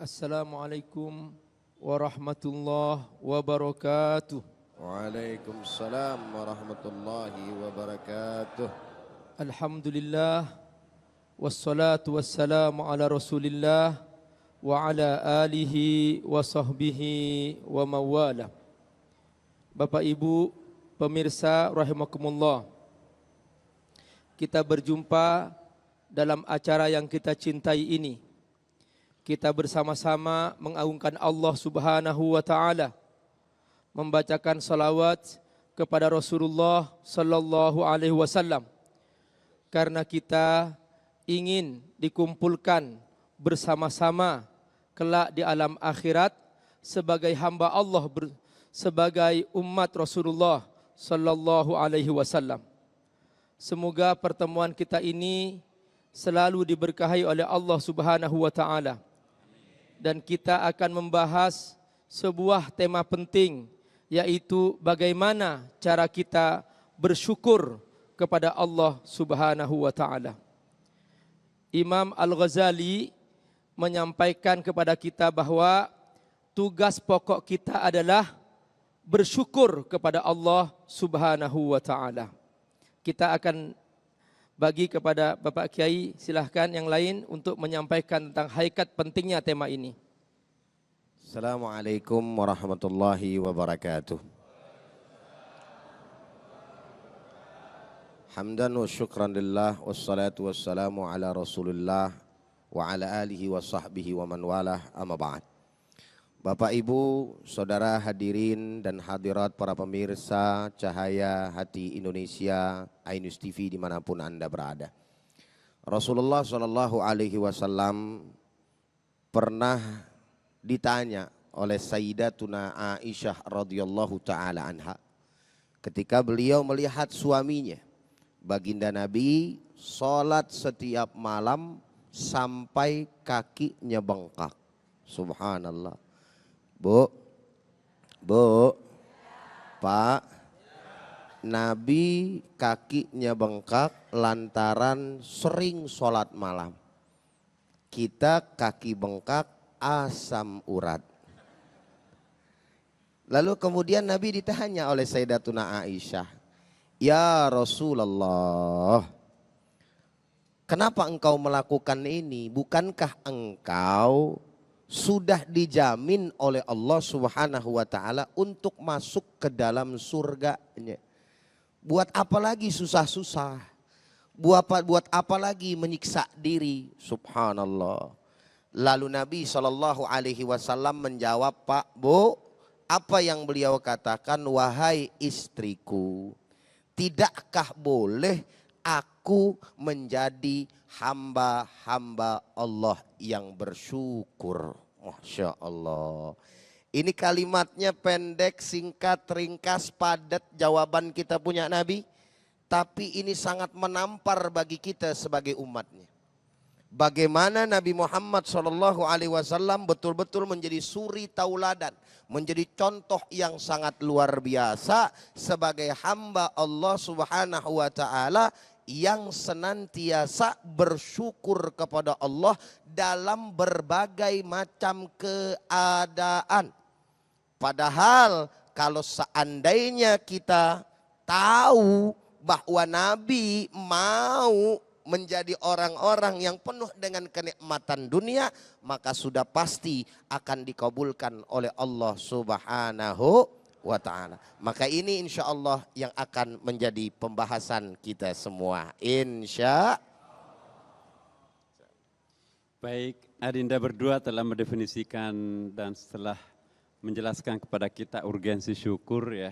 Assalamualaikum warahmatullahi wabarakatuh. Waalaikumsalam warahmatullahi wabarakatuh. Alhamdulillah wassalatu wassalamu ala Rasulillah wa ala alihi wa sahbihi wa mawala. Bapak Ibu pemirsa rahimakumullah, kita berjumpa dalam acara yang kita cintai ini. Kita bersama-sama mengagungkan Allah Subhanahu wa taala, membacakan salawat kepada Rasulullah sallallahu alaihi wasallam, karena kita ingin dikumpulkan bersama-sama kelak di alam akhirat sebagai hamba Allah, sebagai umat Rasulullah sallallahu alaihi wasallam. Semoga pertemuan kita ini selalu diberkahi oleh Allah Subhanahu wa taala. Dan kita akan membahas sebuah tema penting, yaitu bagaimana cara kita bersyukur kepada Allah Subhanahu wa taala. Imam Al-Ghazali menyampaikan kepada kita bahwa tugas pokok kita adalah bersyukur kepada Allah Subhanahu wa taala. Kita akan bagi kepada Bapak Kiai, silahkan yang lain untuk menyampaikan tentang hakikat pentingnya tema ini. Assalamualaikum warahmatullahi wabarakatuh. Hamdan wa syukran lillah wassalatu wassalamu ala Rasulillah wa ala alihi wa sahbihi wa man walah, amma ba'd. Bapak Ibu, saudara hadirin dan hadirat para pemirsa Cahaya Hati Indonesia, Ainus TV dimanapun Anda berada. Rasulullah SAW pernah ditanya oleh Sayyidatuna Aisyah radhiyallahu ta'ala anha. Ketika beliau melihat suaminya, baginda Nabi, sholat setiap malam sampai kakinya bengkak. Subhanallah. Bu, Pak, Nabi kakinya bengkak lantaran sering sholat malam. Kita kaki bengkak asam urat. Lalu kemudian Nabi ditanya oleh Sayyidatuna Aisyah, "Ya Rasulullah, kenapa engkau melakukan ini? Bukankah engkau sudah dijamin oleh Allah Subhanahu wa taala untuk masuk ke dalam surganya? Buat apa lagi susah-susah? Buat apa lagi menyiksa diri?" Subhanallah. Lalu Nabi SAW menjawab, "Pak, Bu, apa yang beliau katakan, wahai istriku, tidakkah boleh aku menjadi hamba-hamba Allah yang bersyukur?" Masya Allah. Ini kalimatnya pendek, singkat, ringkas, padat jawaban kita punya Nabi. Tapi ini sangat menampar bagi kita sebagai umatnya. Bagaimana Nabi Muhammad SAW betul-betul menjadi suri tauladan, menjadi contoh yang sangat luar biasa sebagai hamba Allah Subhanahu wa taala yang senantiasa bersyukur kepada Allah dalam berbagai macam keadaan. Padahal kalau seandainya kita tahu bahwa Nabi mau menjadi orang-orang yang penuh dengan kenikmatan dunia, maka sudah pasti akan dikabulkan oleh Allah Subhanahu wa ta'ala. Maka ini insya Allah yang akan menjadi pembahasan kita semua, insya. Baik, Adinda berdua telah mendefinisikan dan setelah menjelaskan kepada kita urgensi syukur ya.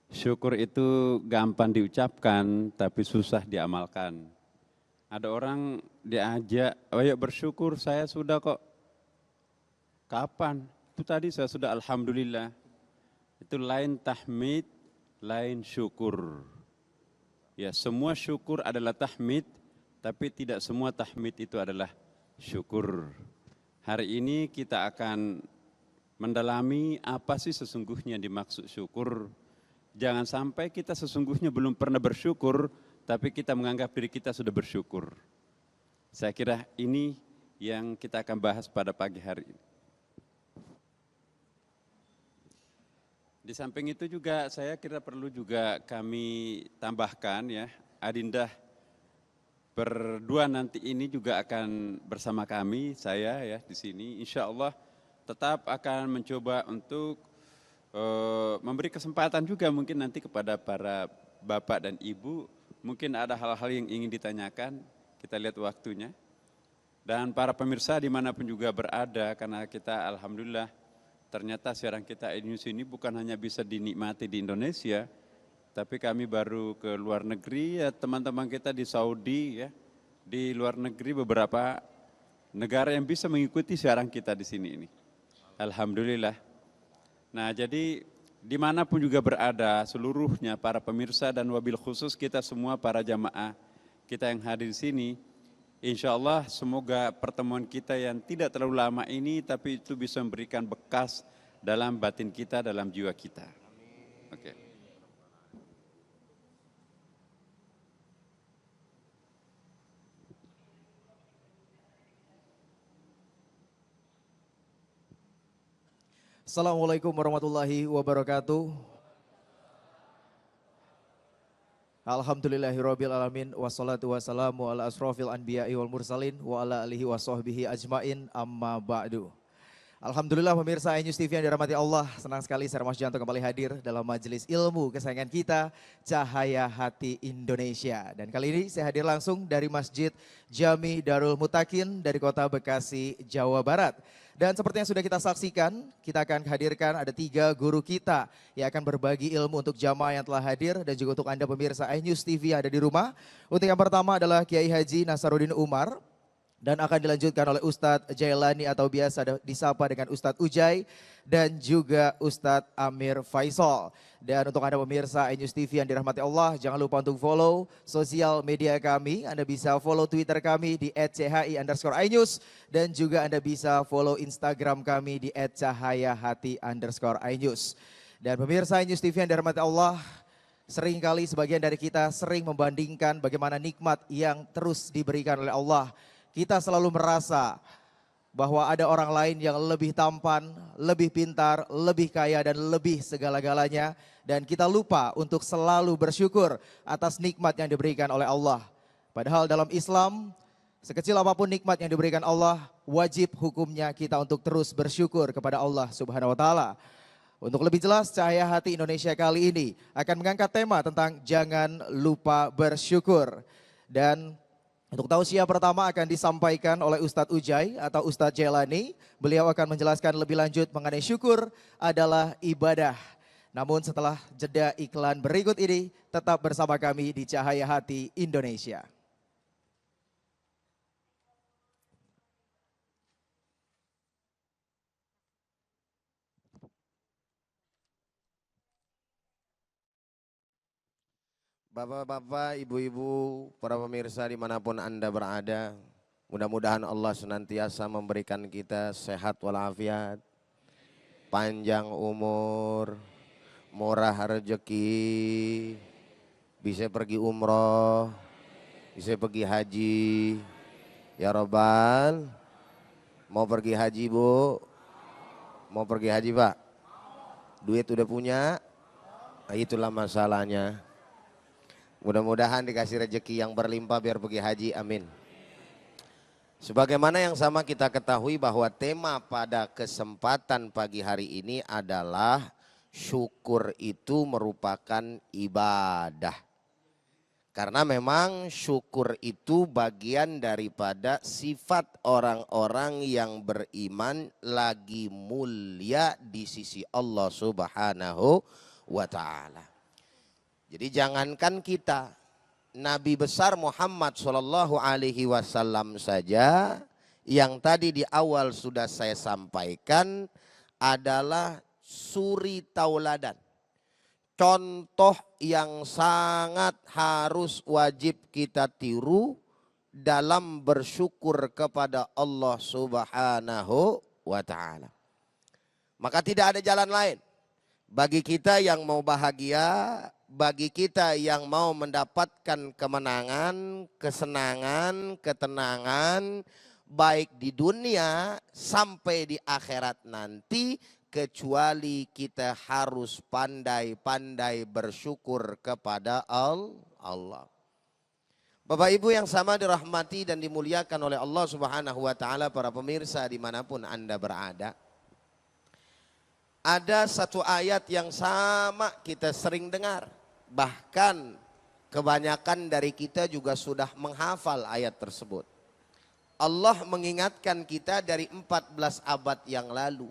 Syukur itu gampang diucapkan tapi susah diamalkan. Ada orang diajak, ayo bersyukur, saya sudah kok. Kapan? Itu tadi saya sudah alhamdulillah. Itu lain tahmid, lain syukur. Ya, semua syukur adalah tahmid, tapi tidak semua tahmid itu adalah syukur. Hari ini kita akan mendalami apa sih sesungguhnya dimaksud syukur. Jangan sampai kita sesungguhnya belum pernah bersyukur, tapi kita menganggap diri kita sudah bersyukur. Saya kira ini yang kita akan bahas pada pagi hari ini. Di samping itu juga saya kira perlu juga kami tambahkan ya, Adinda berdua nanti ini juga akan bersama kami, saya ya di sini, insya Allah tetap akan mencoba untuk memberi kesempatan juga mungkin nanti kepada para bapak dan ibu, mungkin ada hal-hal yang ingin ditanyakan, kita lihat waktunya. Dan para pemirsa dimanapun juga berada, karena kita alhamdulillah ternyata siaran kita iNews ini bukan hanya bisa dinikmati di Indonesia, tapi kami baru ke luar negeri, ya teman-teman kita di Saudi, ya di luar negeri beberapa negara yang bisa mengikuti siaran kita di sini ini. Alhamdulillah. Nah jadi dimanapun juga berada seluruhnya para pemirsa dan wabil khusus kita semua para jamaah kita yang hadir di sini, insya Allah semoga pertemuan kita yang tidak terlalu lama ini tapi itu bisa memberikan bekas dalam batin kita, dalam jiwa kita. Oke. Assalamualaikum warahmatullahi wabarakatuh. Alhamdulillahirabbil alamin wassalatu wassalamu ala asrofil anbiya'i wal mursalin wa ala alihi wa sahbihi ajmain amma ba'du. Alhamdulillah pemirsa iNews TV yang dirahmati Allah, senang sekali saya Mas Janto kembali hadir dalam majelis ilmu kesayangan kita, Cahaya Hati Indonesia. Dan kali ini saya hadir langsung dari Masjid Jami Darul Mutakin dari kota Bekasi, Jawa Barat. Dan seperti yang sudah kita saksikan, kita akan hadirkan ada 3 guru kita yang akan berbagi ilmu untuk jamaah yang telah hadir dan juga untuk Anda pemirsa iNews TV yang ada di rumah. Untuk yang pertama adalah Kiai Haji Nasaruddin Umar. Dan akan dilanjutkan oleh Ustadz Jailani atau biasa disapa dengan Ustadz Ujai dan juga Ustadz Amir Faisal. Dan untuk Anda pemirsa iNews TV yang dirahmati Allah, jangan lupa untuk follow sosial media kami. Anda bisa follow Twitter kami di @chi_inews dan juga Anda bisa follow Instagram kami di @cahayahati_inews. Dan pemirsa iNews TV yang dirahmati Allah, seringkali sebagian dari kita sering membandingkan bagaimana nikmat yang terus diberikan oleh Allah. Kita selalu merasa bahwa ada orang lain yang lebih tampan, lebih pintar, lebih kaya dan lebih segala-galanya. Dan kita lupa untuk selalu bersyukur atas nikmat yang diberikan oleh Allah. Padahal dalam Islam, sekecil apapun nikmat yang diberikan Allah, wajib hukumnya kita untuk terus bersyukur kepada Allah Subhanahu wa Ta'ala. Untuk lebih jelas, Cahaya Hati Indonesia kali ini akan mengangkat tema tentang jangan lupa bersyukur. Dan untuk tausiah pertama akan disampaikan oleh Ustadz Ujai atau Ustadz Jailani. Beliau akan menjelaskan lebih lanjut mengenai syukur adalah ibadah. Namun setelah jeda iklan berikut ini, tetap bersama kami di Cahaya Hati Indonesia. Bapak-bapak, ibu-ibu, para pemirsa dimanapun Anda berada, mudah-mudahan Allah senantiasa memberikan kita sehat walafiat, panjang umur, murah rezeki, bisa pergi umroh, bisa pergi haji, ya Robbal. Mau pergi haji Bu? Mau pergi haji Pak? Duit udah punya? Nah, itulah masalahnya. Mudah-mudahan dikasih rezeki yang berlimpah biar pergi haji, amin. Sebagaimana yang sama kita ketahui bahwa tema pada kesempatan pagi hari ini adalah syukur itu merupakan ibadah. Karena memang syukur itu bagian daripada sifat orang-orang yang beriman lagi mulia di sisi Allah Subhanahu wa Ta'ala. Jadi jangankan kita, Nabi besar Muhammad SAW saja yang tadi di awal sudah saya sampaikan adalah suri tauladan. Contoh yang sangat harus wajib kita tiru dalam bersyukur kepada Allah Subhanahu wa Ta'ala. Maka tidak ada jalan lain bagi kita yang mau bahagia, bagi kita yang mau mendapatkan kemenangan, kesenangan, ketenangan, baik di dunia sampai di akhirat nanti, kecuali kita harus pandai-pandai bersyukur kepada Allah. Bapak Ibu yang sama dirahmati dan dimuliakan oleh Allah Subhanahu wa taala, para pemirsa dimanapun Anda berada. Ada satu ayat yang sama kita sering dengar. Bahkan kebanyakan dari kita juga sudah menghafal ayat tersebut. Allah mengingatkan kita dari 14 abad yang lalu.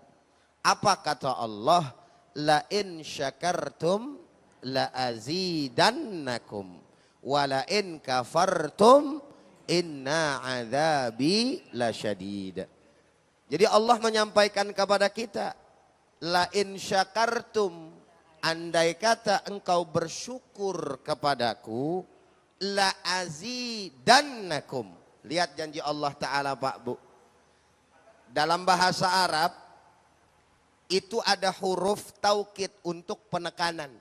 Apa kata Allah? La in syakartum la azidannakum wa la in kafartum inna adzabi lasyadid. Jadi Allah menyampaikan kepada kita, la in syakartum, andai kata engkau bersyukur kepadaku, la azidannakum. Lihat janji Allah Ta'ala Pak Bu. Dalam bahasa Arab, itu ada huruf taukid untuk penekanan.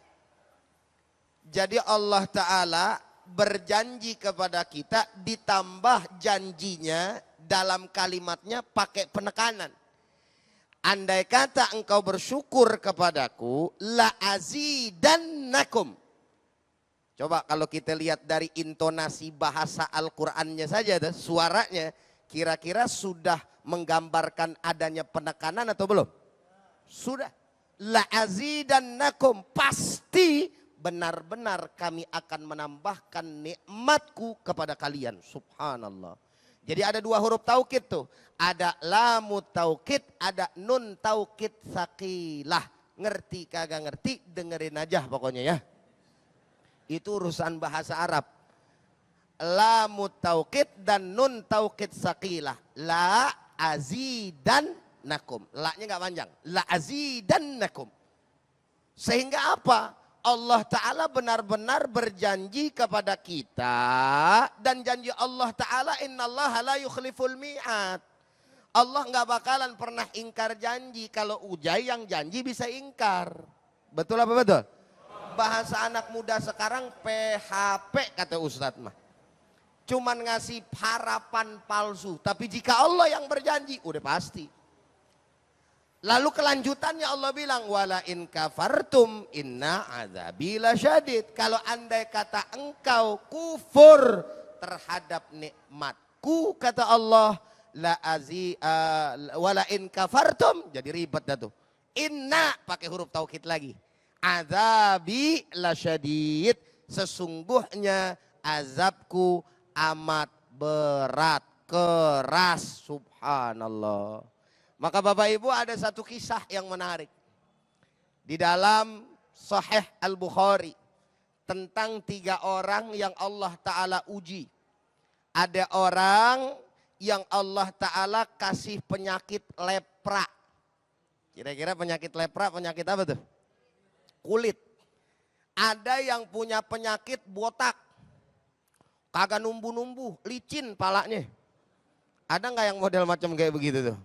Jadi Allah Ta'ala berjanji kepada kita, ditambah janjinya dalam kalimatnya pakai penekanan. Andai kata engkau bersyukur kepadaku, la azidannakum. Coba kalau kita lihat dari intonasi bahasa Al-Qur'annya saja, suaranya kira-kira sudah menggambarkan adanya penekanan atau belum? Sudah. La azidannakum, pasti benar-benar kami akan menambahkan nikmatku kepada kalian. Subhanallah. Jadi ada dua huruf taukid tuh. Ada lamu taukid, ada nun taukid saqilah. Ngerti kagak ngerti, dengerin aja pokoknya ya. Itu urusan bahasa Arab. Lamu taukid dan nun taukid saqilah. La azidannakum. La-nya gak panjang. La azidannakum. Sehingga apa? Allah Ta'ala benar-benar berjanji kepada kita. Dan janji Allah Ta'ala, innallaha la yukhliful mi'ad. Allah gak bakalan pernah ingkar janji. Kalau Ujai yang janji bisa ingkar. Betul apa betul? Bahasa anak muda sekarang PHP kata Ustadz mah. Cuman ngasih harapan palsu. Tapi jika Allah yang berjanji, udah pasti. Lalu kelanjutannya Allah bilang, wala in kafartum inna adzabi lasyadid. Kalau andai kata engkau kufur terhadap nikmatku, kata Allah, wala in kafartum, jadi ribet dah tuh. Inna pakai huruf taukid lagi. Adzabi lasyadid, sesungguhnya azabku amat berat, keras. Subhanallah. Maka Bapak Ibu ada satu kisah yang menarik. Di dalam Sahih Al-Bukhari. Tentang 3 orang yang Allah Ta'ala uji. Ada orang yang Allah Ta'ala kasih penyakit lepra. Kira-kira penyakit lepra, penyakit apa tuh? Kulit. Ada yang punya penyakit botak. Kagak numbu-numbu, licin palanya. Ada nggak yang model macam kayak begitu tuh?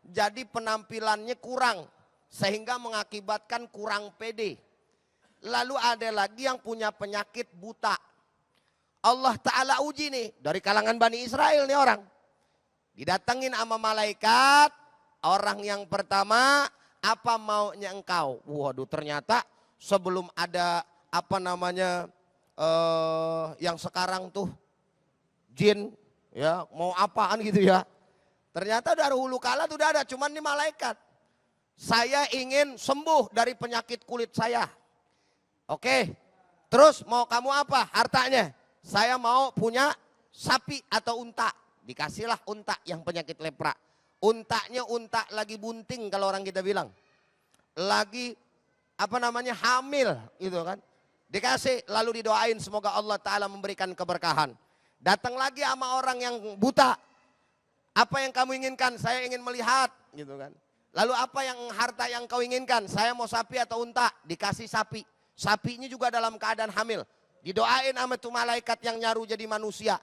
Jadi penampilannya kurang, sehingga mengakibatkan kurang pede. Lalu ada lagi yang punya penyakit buta. Allah Ta'ala uji nih, dari kalangan Bani Israel nih orang. Didatengin sama malaikat, orang yang pertama, apa maunya engkau? Waduh, ternyata sebelum ada apa namanya, yang sekarang tuh jin, ya mau apaan gitu ya. Ternyata dari hulu kala tuh udah ada, cuman ini malaikat. Saya ingin sembuh dari penyakit kulit saya. Oke, terus mau kamu apa hartanya? Saya mau punya sapi atau unta. Dikasihlah unta yang penyakit lepra. Untanya unta lagi bunting kalau orang kita bilang. Lagi apa namanya hamil gitu kan. Dikasih lalu didoain semoga Allah Ta'ala memberikan keberkahan. Datang lagi sama orang yang buta. Apa yang kamu inginkan? Saya ingin melihat gitu kan. Lalu apa yang harta yang kau inginkan? Saya mau sapi atau unta? Dikasih sapi. Sapinya juga dalam keadaan hamil. Didoain sama tuh malaikat yang nyaru jadi manusia.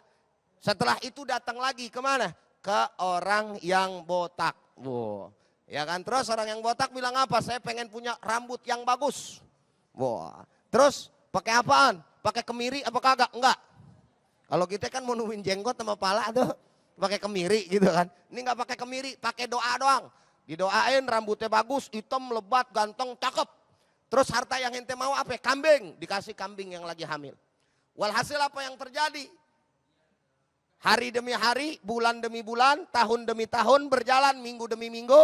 Setelah itu datang lagi kemana? Ke orang yang botak. Wow. Ya kan, terus orang yang botak bilang apa? Saya pengen punya rambut yang bagus. Wah. Terus pakai apaan? Pakai kemiri apa kagak? Enggak. Kalau kita kan mau nuin jenggot sama pala tuh. pakai kemiri gitu kan. Ini nggak pakai kemiri, pakai doa doang. Didoain rambutnya bagus, hitam, lebat, ganteng, cakep. Terus harta yang ente mau apa? Kambing, dikasih kambing yang lagi hamil. Walhasil apa yang terjadi? Hari demi hari, bulan demi bulan, tahun demi tahun berjalan, minggu demi minggu.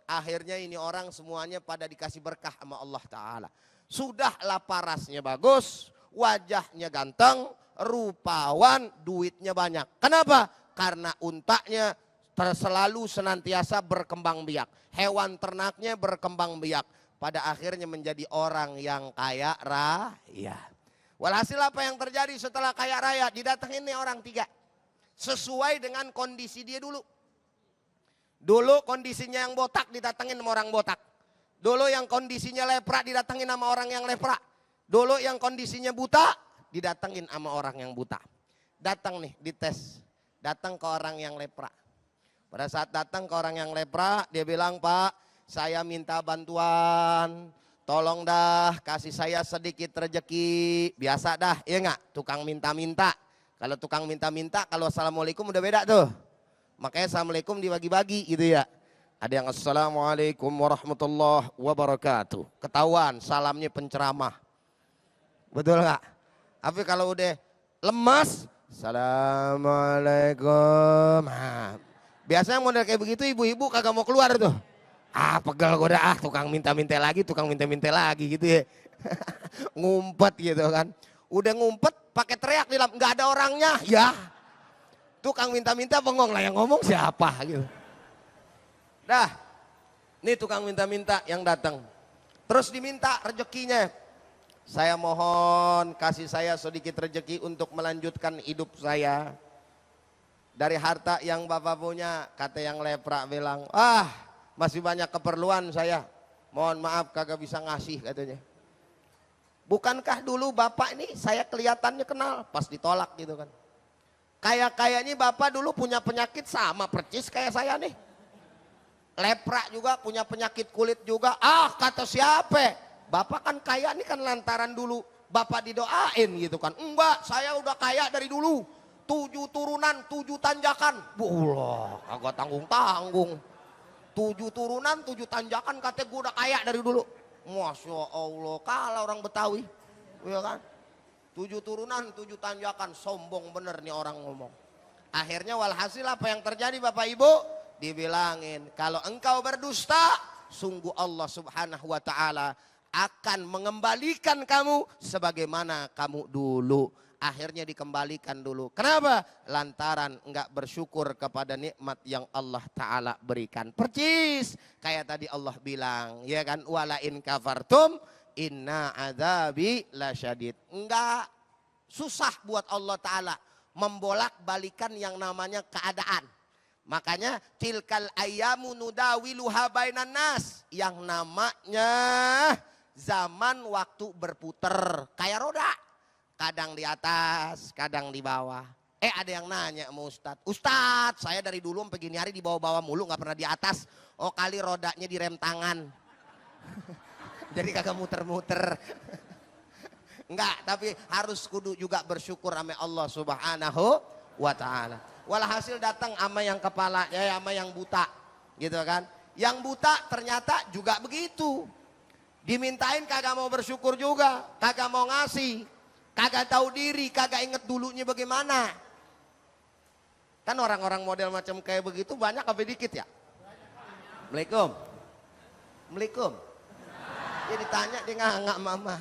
Akhirnya ini orang semuanya pada dikasih berkah sama Allah Ta'ala. Sudahlah parasnya bagus, wajahnya ganteng, rupawan, duitnya banyak. Kenapa? Karena untanya selalu senantiasa berkembang biak. Hewan ternaknya berkembang biak. Pada akhirnya menjadi orang yang kaya raya. Walhasil apa yang terjadi setelah kaya raya? Didatengin nih orang 3. Sesuai dengan kondisi dia dulu. Dulu kondisinya yang botak didatengin sama orang botak. Dulu yang kondisinya lepra didatengin sama orang yang lepra. Dulu yang kondisinya buta didatengin sama orang yang buta. Datang nih dites. Datang ke orang yang lepra. Pada saat datang ke orang yang lepra, dia bilang, Pak, saya minta bantuan. Tolong dah kasih saya sedikit rezeki. Biasa dah, iya nggak? Tukang minta-minta. Kalau tukang minta-minta, kalau assalamualaikum udah beda tuh. Makanya assalamualaikum dibagi-bagi gitu ya. Ada yang assalamualaikum warahmatullahi wabarakatuh. Ketahuan salamnya penceramah. Betul nggak? Tapi kalau udah lemas, assalamualaikum. Nah, biasanya model kayak begitu ibu-ibu kagak mau keluar tuh. Ah pegel gue dah, tukang minta-minta lagi, tukang minta-minta lagi gitu ya. Ngumpet gitu kan. Udah ngumpet pakai teriak di dalam, nggak ada orangnya. Ya, tukang minta-minta bengong lah, yang ngomong siapa gitu. Dah, ini tukang minta-minta yang datang. Terus diminta rezekinya. Saya mohon kasih saya sedikit rezeki untuk melanjutkan hidup saya. Dari harta yang Bapak punya, kata yang lepra bilang, masih banyak keperluan saya. Mohon maaf kagak bisa ngasih katanya. Bukankah dulu Bapak ini saya kelihatannya kenal, pas ditolak gitu kan. Kayaknya Bapak dulu punya penyakit sama percis kayak saya nih. Lepra juga, punya penyakit kulit juga. Kata siapa? Bapak kan kaya nih kan lantaran dulu Bapak didoain gitu kan. Enggak, saya udah kaya dari dulu. 7 turunan, 7 tanjakan. Wah, kagak tanggung-tanggung. 7 turunan, 7 tanjakan, katanya gue udah kaya dari dulu. Masya Allah, kalah orang Betawi. Ya kan? 7 turunan, 7 tanjakan, sombong bener nih orang ngomong. Akhirnya walhasil apa yang terjadi Bapak Ibu? Dibilangin, kalau engkau berdusta, sungguh Allah Subhanahu wa Ta'ala akan mengembalikan kamu sebagaimana kamu dulu. Akhirnya dikembalikan dulu. Kenapa? Lantaran enggak bersyukur kepada nikmat yang Allah Ta'ala berikan. Percis kayak tadi Allah bilang, ya kan, wala in kafartum inna adzabi lasyadid. Enggak susah buat Allah Ta'ala membolak-balikan yang namanya keadaan. Makanya tilkal ayyamu nudawiluha bainan nas, yang namanya zaman waktu berputar kayak roda. Kadang di atas, kadang di bawah. Ada yang nanya sama Ustadz, Ustadz saya dari dulu sampai gini hari di bawah-bawah mulu, gak pernah di atas. Oh kali rodanya direm tangan. Jadi kagak muter-muter. Enggak, tapi harus kudu juga bersyukur sama Allah Subhanahu wa Ta'ala. Walhasil datang sama yang kepalanya, sama yang buta. Gitu kan. Yang buta ternyata juga begitu. Dimintain kagak mau bersyukur juga, kagak mau ngasih. Kagak tahu diri, kagak inget dulunya bagaimana. Kan orang-orang model macam kayak begitu banyak apa dikit ya? Assalamualaikum. Assalamualaikum. Dia ditanya, dia nggak mama.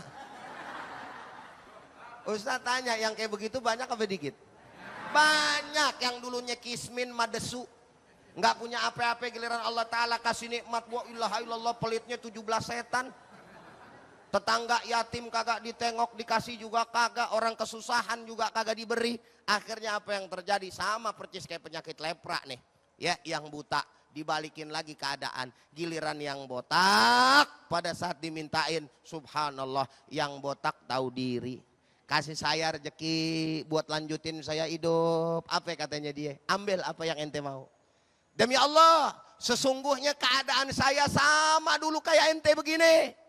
Ustaz tanya, yang kayak begitu banyak apa dikit? Banyak. Yang dulunya kismin madesu, nggak punya apa-apa, giliran Allah Ta'ala kasih nikmat, wa ilaha illallah, pelitnya 17 setan. Tetangga yatim kagak ditengok, dikasih juga kagak, orang kesusahan juga kagak diberi. Akhirnya apa yang terjadi? Sama percis kayak penyakit lepra nih. Ya, yang buta dibalikin lagi keadaan. Giliran yang botak pada saat dimintain, subhanallah, yang botak tahu diri. Kasih saya rezeki buat lanjutin saya hidup. Apa katanya dia? Ambil apa yang ente mau. Demi Allah, sesungguhnya keadaan saya sama dulu kayak ente begini.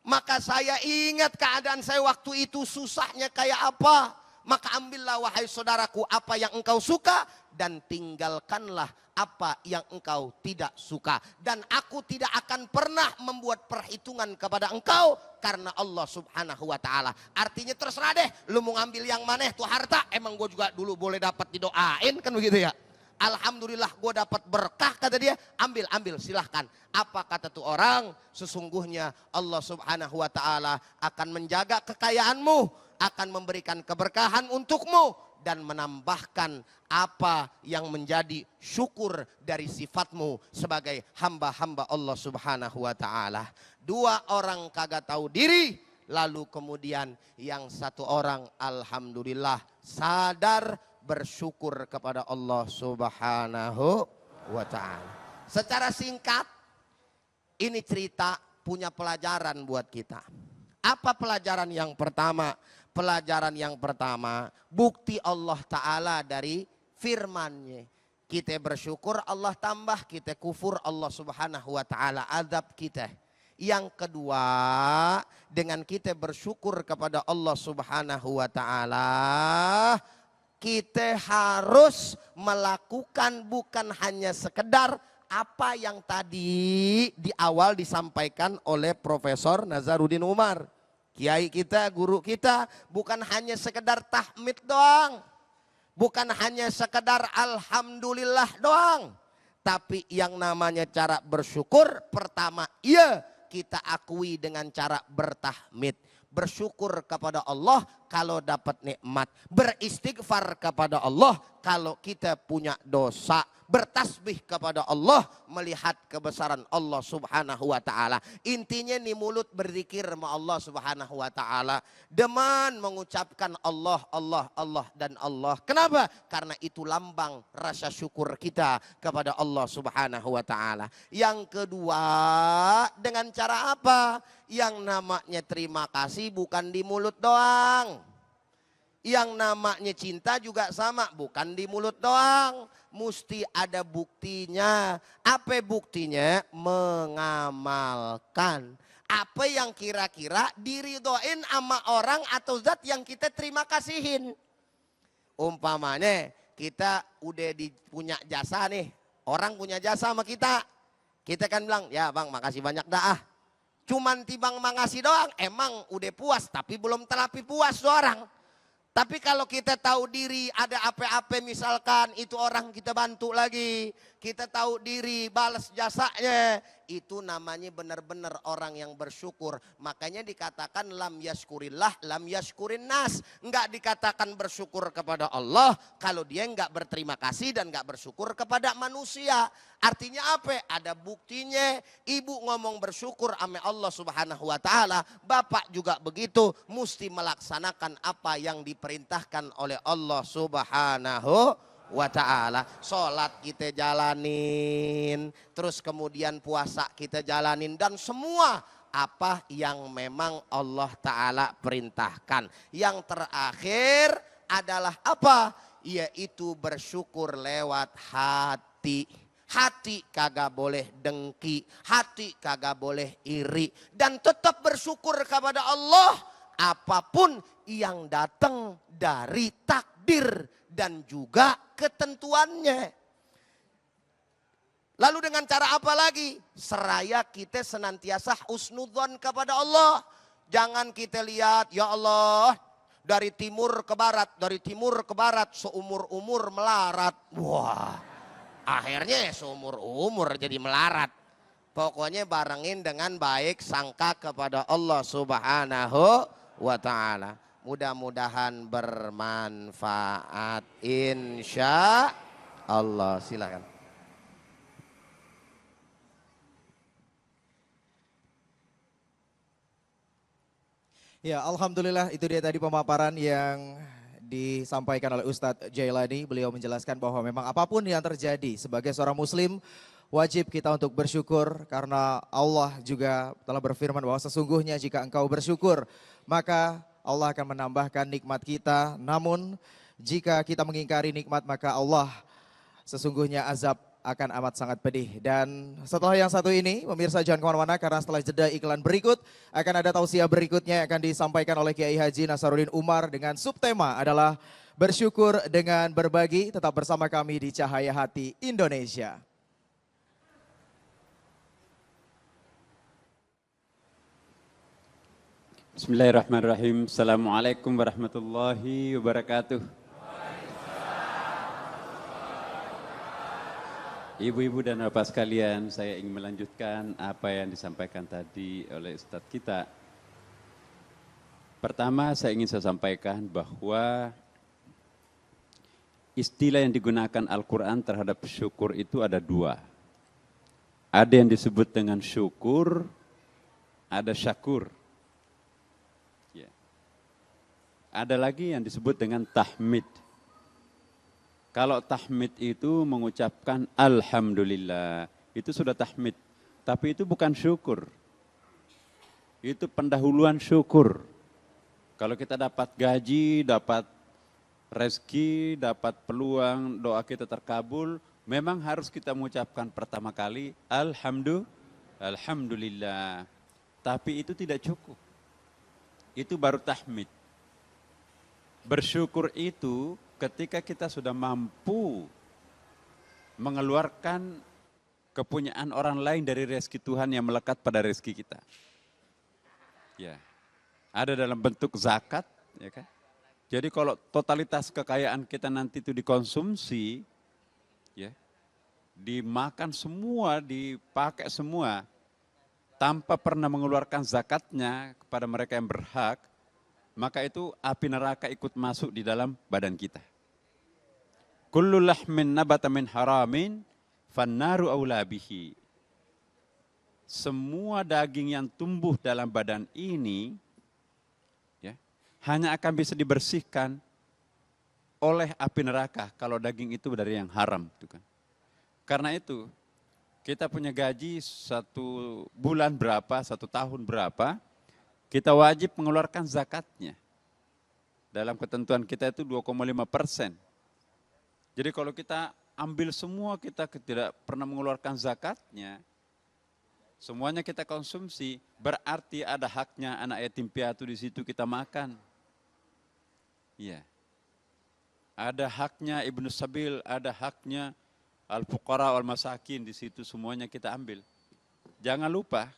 Maka saya ingat keadaan saya waktu itu susahnya kayak apa. Maka ambillah wahai saudaraku apa yang engkau suka dan tinggalkanlah apa yang engkau tidak suka. Dan aku tidak akan pernah membuat perhitungan kepada engkau karena Allah subhanahu wa ta'ala. Artinya terserah deh, lu mau ngambil yang mana tuh harta, emang gue juga dulu boleh dapat didoain kan begitu ya. Alhamdulillah gue dapat berkah kata dia, ambil silahkan. Apa kata tuh orang? Sesungguhnya Allah subhanahu wa ta'ala akan menjaga kekayaanmu, akan memberikan keberkahan untukmu, dan menambahkan apa yang menjadi syukur dari sifatmu sebagai hamba-hamba Allah subhanahu wa ta'ala. Dua orang kagak tahu diri, lalu kemudian yang satu orang alhamdulillah sadar bersyukur kepada Allah subhanahu wa ta'ala. Secara singkat, ini cerita punya pelajaran buat kita. Apa pelajaran yang pertama? Pelajaran yang pertama, bukti Allah ta'ala dari firman-Nya. Kita bersyukur Allah tambah, kita kufur Allah subhanahu wa ta'ala azab kita. Yang kedua, dengan kita bersyukur kepada Allah subhanahu wa ta'ala, kita harus melakukan bukan hanya sekedar apa yang tadi di awal disampaikan oleh Profesor Nazaruddin Umar. Kiai kita, guru kita, bukan hanya sekedar tahmid doang. Bukan hanya sekedar alhamdulillah doang. Tapi yang namanya cara bersyukur, pertama iya kita akui dengan cara bertahmid. Bersyukur kepada Allah kalau dapat nikmat. Beristighfar kepada Allah kalau kita punya dosa. Bertasbih kepada Allah melihat kebesaran Allah subhanahu wa ta'ala. Intinya nih mulut berzikir sama Allah subhanahu wa ta'ala. Deman mengucapkan Allah, Allah, Allah dan Allah. Kenapa? Karena itu lambang rasa syukur kita kepada Allah subhanahu wa ta'ala. Yang kedua, dengan cara apa? Yang namanya terima kasih bukan di mulut doang. Yang namanya cinta juga sama, bukan di mulut doang. Mesti ada buktinya. Apa buktinya? Mengamalkan. Apa yang kira-kira diridoin sama orang atau zat yang kita terima kasihin. Umpamanya kita udah punya jasa nih. Orang punya jasa sama kita. Kita kan bilang, ya bang makasih banyak dah. Cuman tibang makasih doang, emang udah puas. Tapi belum terapi puas tuh orang. Tapi kalau kita tahu diri ada apa-apa misalkan itu orang kita bantu lagi. Kita tahu diri balas jasanya. Itu namanya benar-benar orang yang bersyukur. Makanya dikatakan lam yaskurillah lam yaskurin nas. Enggak dikatakan bersyukur kepada Allah kalau dia enggak berterima kasih dan enggak bersyukur kepada manusia. Artinya apa? Ada buktinya. Ibu ngomong bersyukur sama Allah subhanahu wa ta'ala. Bapak juga begitu. Mesti melaksanakan apa yang diperintahkan oleh Allah subhanahu wa ta'ala. Sholat kita jalanin. Terus kemudian puasa kita jalanin. Dan semua apa yang memang Allah ta'ala perintahkan. Yang terakhir adalah apa? Yaitu bersyukur lewat hati. Hati kagak boleh dengki, hati kagak boleh iri. Dan tetap bersyukur kepada Allah apapun yang datang dari takdir dan juga ketentuannya. Lalu dengan cara apa lagi? Seraya kita senantiasa husnudzon kepada Allah. Jangan kita lihat, ya Allah dari timur ke barat seumur-umur melarat. Wah. Akhirnya seumur-umur jadi melarat. Pokoknya barengin dengan baik sangka kepada Allah subhanahu wa ta'ala. Mudah-mudahan bermanfaat insya Allah. Silakan. Ya, alhamdulillah itu dia tadi pemaparan yang disampaikan oleh Ustadz Jailani. Beliau menjelaskan bahwa memang apapun yang terjadi sebagai seorang muslim wajib kita untuk bersyukur karena Allah juga telah berfirman bahwa sesungguhnya jika engkau bersyukur maka Allah akan menambahkan nikmat kita. Namun jika kita mengingkari nikmat maka Allah sesungguhnya azab akan amat sangat pedih. Dan setelah yang satu ini, pemirsa jangan kemana-mana karena setelah jeda iklan berikut akan ada tausiah berikutnya yang akan disampaikan oleh Kiai Haji Nasaruddin Umar dengan subtema adalah Bersyukur dengan berbagi, tetap bersama kami di Cahaya Hati Indonesia. Bismillahirrahmanirrahim. Assalamualaikum warahmatullahi wabarakatuh. Ibu-ibu dan bapak sekalian, saya ingin melanjutkan apa yang disampaikan tadi oleh Ustadz kita. Pertama, saya sampaikan bahwa istilah yang digunakan Al-Quran terhadap syukur itu ada dua. Ada yang disebut dengan syukur, ada syakur. Ada lagi yang disebut dengan tahmid. Kalau tahmid itu mengucapkan alhamdulillah, itu sudah tahmid. Tapi itu bukan syukur. Itu pendahuluan syukur. Kalau kita dapat gaji, dapat rezeki, dapat peluang, doa kita terkabul, memang harus kita mengucapkan pertama kali alhamdulillah. Tapi itu tidak cukup. Itu baru tahmid. Bersyukur itu ketika kita sudah mampu mengeluarkan kepunyaan orang lain dari rezeki Tuhan yang melekat pada rezeki kita. Ya. Ada dalam bentuk zakat, ya kan? Jadi kalau totalitas kekayaan kita nanti itu dikonsumsi, ya, dimakan semua, dipakai semua, tanpa pernah mengeluarkan zakatnya kepada mereka yang berhak, maka itu api neraka ikut masuk di dalam badan kita. Kullu lahmin nabata min haramin fannaru aula bihi. Semua daging yang tumbuh dalam badan ini ya, hanya akan bisa dibersihkan oleh api neraka kalau daging itu dari yang haram, itu kan. Karena itu kita punya gaji 1 bulan berapa, 1 tahun berapa, kita wajib mengeluarkan zakatnya. Dalam ketentuan kita itu 2,5%. Jadi kalau kita ambil semua, kita tidak pernah mengeluarkan zakatnya, semuanya kita konsumsi, berarti ada haknya anak yatim piatu di situ kita makan. Iya. Ada haknya Ibnu Sabil, ada haknya al-fuqara wal-masakin, di situ semuanya kita ambil. Jangan lupa,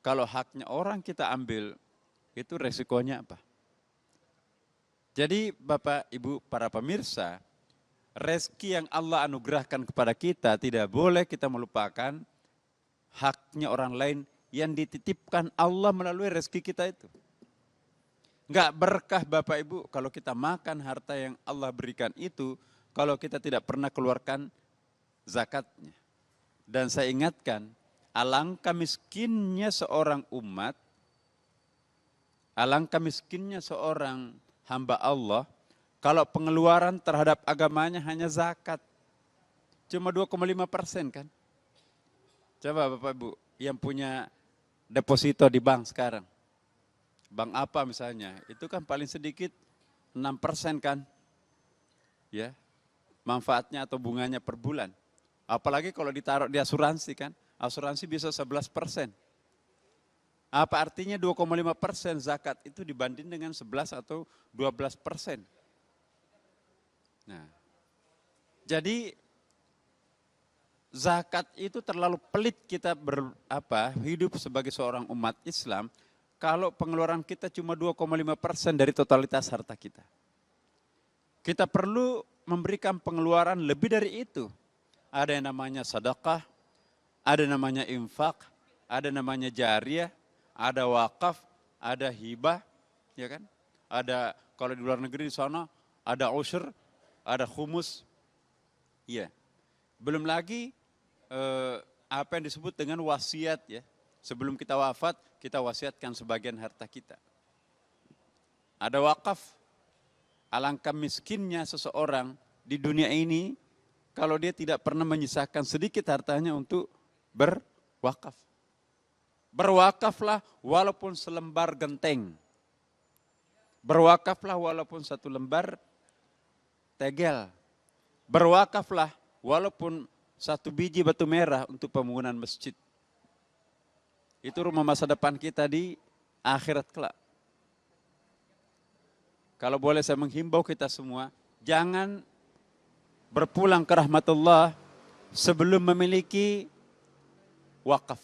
kalau haknya orang kita ambil, itu resikonya apa? Jadi Bapak, Ibu, para pemirsa, rezeki yang Allah anugerahkan kepada kita tidak boleh kita melupakan haknya orang lain yang dititipkan Allah melalui rezeki kita itu. Enggak berkah Bapak Ibu kalau kita makan harta yang Allah berikan itu, kalau kita tidak pernah keluarkan zakatnya. Dan saya ingatkan, alangkah miskinnya seorang umat, alangkah miskinnya seorang hamba Allah, kalau pengeluaran terhadap agamanya hanya zakat. Cuma 2,5% kan. Coba Bapak Ibu yang punya deposito di bank sekarang. Bank apa misalnya, itu kan paling sedikit 6% kan. Ya, manfaatnya atau bunganya per bulan. Apalagi kalau ditaruh di asuransi kan. Asuransi bisa 11%. Apa artinya 2,5% zakat itu dibanding dengan 11 atau 12%. Nah, jadi zakat itu terlalu pelit kita hidup sebagai seorang umat Islam kalau pengeluaran kita cuma 2,5% dari totalitas harta kita. Kita perlu memberikan pengeluaran lebih dari itu. Ada yang namanya sedekah, ada namanya infak, ada namanya jariyah, ada wakaf, ada hibah, ya kan? Ada kalau di luar negeri di sana ada usyr, ada khumus. Iya. Belum lagi apa yang disebut dengan wasiat ya. Sebelum kita wafat, kita wasiatkan sebagian harta kita. Ada wakaf. Alangkah miskinnya seseorang di dunia ini kalau dia tidak pernah menyisakan sedikit hartanya untuk berwakaf. Berwakaflah walaupun selembar genteng. Berwakaflah walaupun 1 lembar tegel. Berwakaflah walaupun 1 biji batu merah untuk pembangunan masjid. Itu rumah masa depan kita di akhirat kelak. kalau boleh saya menghimbau kita semua, jangan berpulang ke rahmatullah sebelum memiliki wakaf.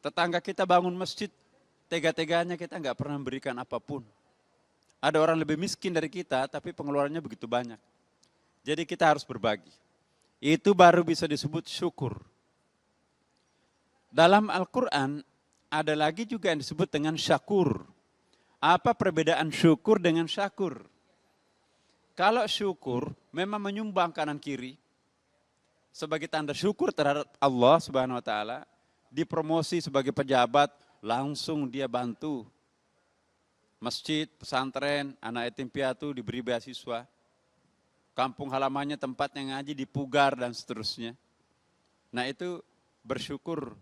Tetangga kita bangun masjid, tega-teganya kita nggak pernah memberikan apapun. Ada orang lebih miskin dari kita, tapi pengeluarannya begitu banyak. Jadi kita harus berbagi. Itu baru bisa disebut syukur. Dalam Al-Quran, ada lagi juga yang disebut dengan syakur. Apa perbedaan syukur dengan syakur? Kalau syukur memang menyumbang kanan kiri sebagai tanda syukur terhadap Allah Subhanahu wa taala, dipromosi sebagai pejabat, langsung dia bantu masjid, pesantren, anak yatim piatu diberi beasiswa. Kampung halamannya tempatnya ngaji dipugar dan seterusnya. Nah, itu bersyukur.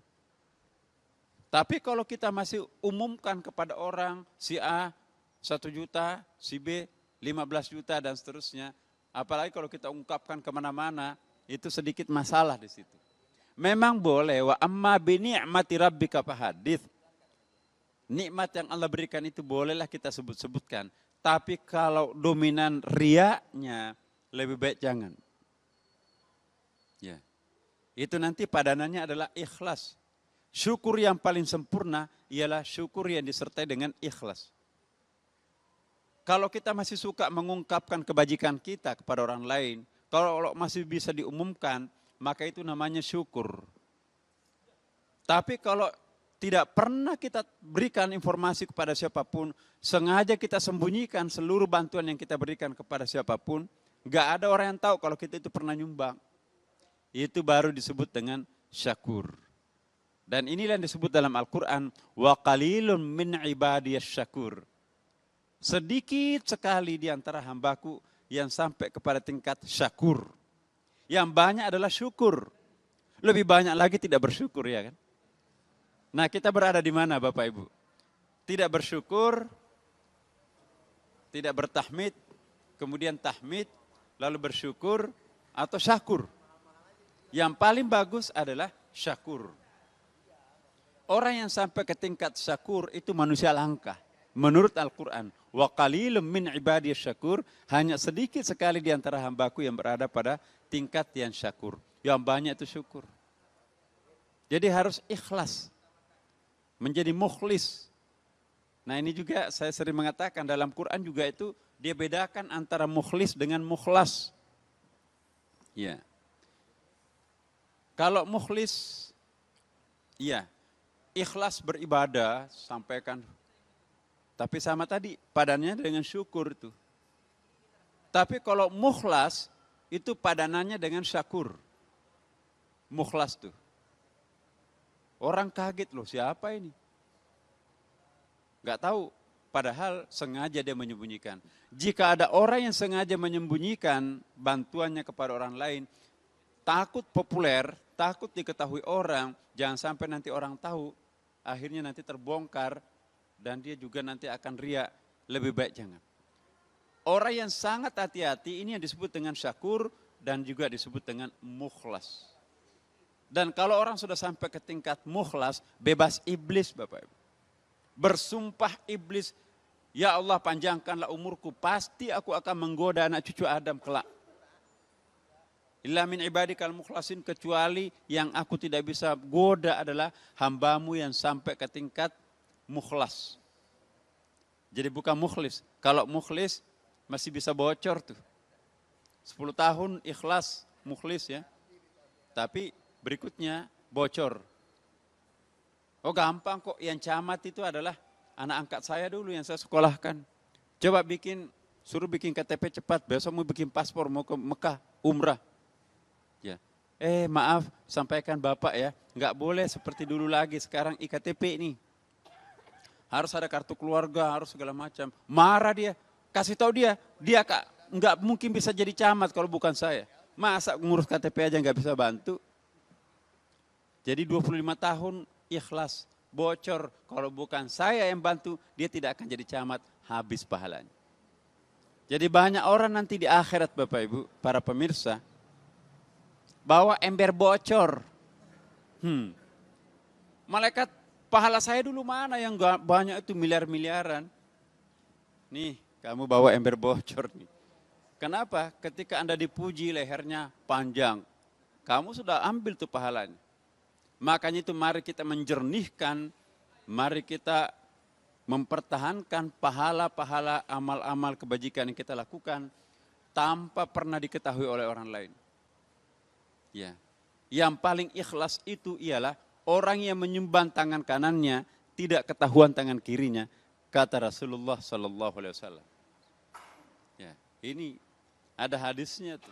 Tapi kalau kita masih umumkan kepada orang, si A 1 juta, si B 15 juta dan seterusnya. Apalagi kalau kita ungkapkan kemana-mana, itu sedikit masalah di situ. Memang boleh, wa amma bi ni'mati rabbika fahadits. Nikmat yang Allah berikan itu bolehlah kita sebut-sebutkan. Tapi kalau dominan riaknya, lebih baik jangan. Ya. Itu nanti padanannya adalah ikhlas. Syukur yang paling sempurna ialah syukur yang disertai dengan ikhlas. Kalau kita masih suka mengungkapkan kebajikan kita kepada orang lain, kalau masih bisa diumumkan, maka itu namanya syukur. Tapi kalau tidak pernah kita berikan informasi kepada siapapun, sengaja kita sembunyikan seluruh bantuan yang kita berikan kepada siapapun, nggak ada orang yang tahu kalau kita itu pernah nyumbang. Itu baru disebut dengan syakur. Dan inilah yang disebut dalam Al-Quran, wa qalilun min ibadiyas syakur. Sedikit sekali di antara hambaku yang sampai kepada tingkat syakur. Yang banyak adalah syukur. Lebih banyak lagi tidak bersyukur, ya kan? Nah, kita berada di mana Bapak Ibu? Tidak bersyukur, tidak bertahmid, kemudian tahmid, lalu bersyukur atau syakur. Yang paling bagus adalah syakur. Orang yang sampai ke tingkat syakur itu manusia langka. Menurut Al-Quran, wa qalilum min ibadiyas syakur, hanya sedikit sekali di antara hambaku yang berada pada tingkat yang syakur. Yang banyak itu syukur. Jadi harus ikhlas. Menjadi mukhlis. Nah, ini juga saya sering mengatakan dalam Quran juga itu dia bedakan antara mukhlis dengan mukhlas. Ya. Kalau mukhlis, ya, ikhlas beribadah, sampaikan. Tapi sama tadi, padannya dengan syukur itu. Tapi kalau mukhlas, itu padanannya dengan syakur. Mukhlas tuh. Orang kaget loh, siapa ini? Gak tahu, padahal sengaja dia menyembunyikan. Jika ada orang yang sengaja menyembunyikan bantuannya kepada orang lain, takut populer, takut diketahui orang, jangan sampai nanti orang tahu, akhirnya nanti terbongkar, dan dia juga nanti akan riak, lebih baik jangan. Orang yang sangat hati-hati ini yang disebut dengan syakur dan juga disebut dengan mukhlas. Dan kalau orang sudah sampai ke tingkat mukhlas, bebas iblis Bapak Ibu. Bersumpah iblis, ya Allah panjangkanlah umurku, pasti aku akan menggoda anak cucu Adam kelak. Illa min ibadikal mukhlasin, kecuali yang aku tidak bisa goda adalah hambamu yang sampai ke tingkat mukhlas. Jadi bukan mukhlis. Kalau mukhlis masih bisa bocor tuh. 10 tahun ikhlas mukhlis ya. Tapi berikutnya bocor. Oh gampang kok, yang camat itu adalah anak angkat saya dulu yang saya sekolahkan. Coba suruh bikin KTP cepat, besok mau bikin paspor, mau ke Mekah, umrah. Ya. Maaf, sampaikan Bapak ya, nggak boleh seperti dulu lagi, sekarang iktp ini. Harus ada kartu keluarga, harus segala macam. Marah dia, kasih tahu dia nggak mungkin bisa jadi camat kalau bukan saya. Masa ngurus KTP aja nggak bisa bantu. Jadi 25 tahun ikhlas, bocor. Kalau bukan saya yang bantu, dia tidak akan jadi camat, habis pahalanya. Jadi banyak orang nanti di akhirat Bapak Ibu, para pemirsa, bawa ember bocor. Malaikat, pahala saya dulu mana yang banyak itu miliar-miliaran. Nih, kamu bawa ember bocor nih. Kenapa? Ketika Anda dipuji lehernya panjang, kamu sudah ambil tuh pahalanya. Makanya itu mari kita menjernihkan, mari kita mempertahankan pahala-pahala amal-amal kebajikan yang kita lakukan tanpa pernah diketahui oleh orang lain. Ya. Yang paling ikhlas itu ialah orang yang menyumbang tangan kanannya tidak ketahuan tangan kirinya, kata Rasulullah sallallahu alaihi wasallam. Ya, ini ada hadisnya tuh.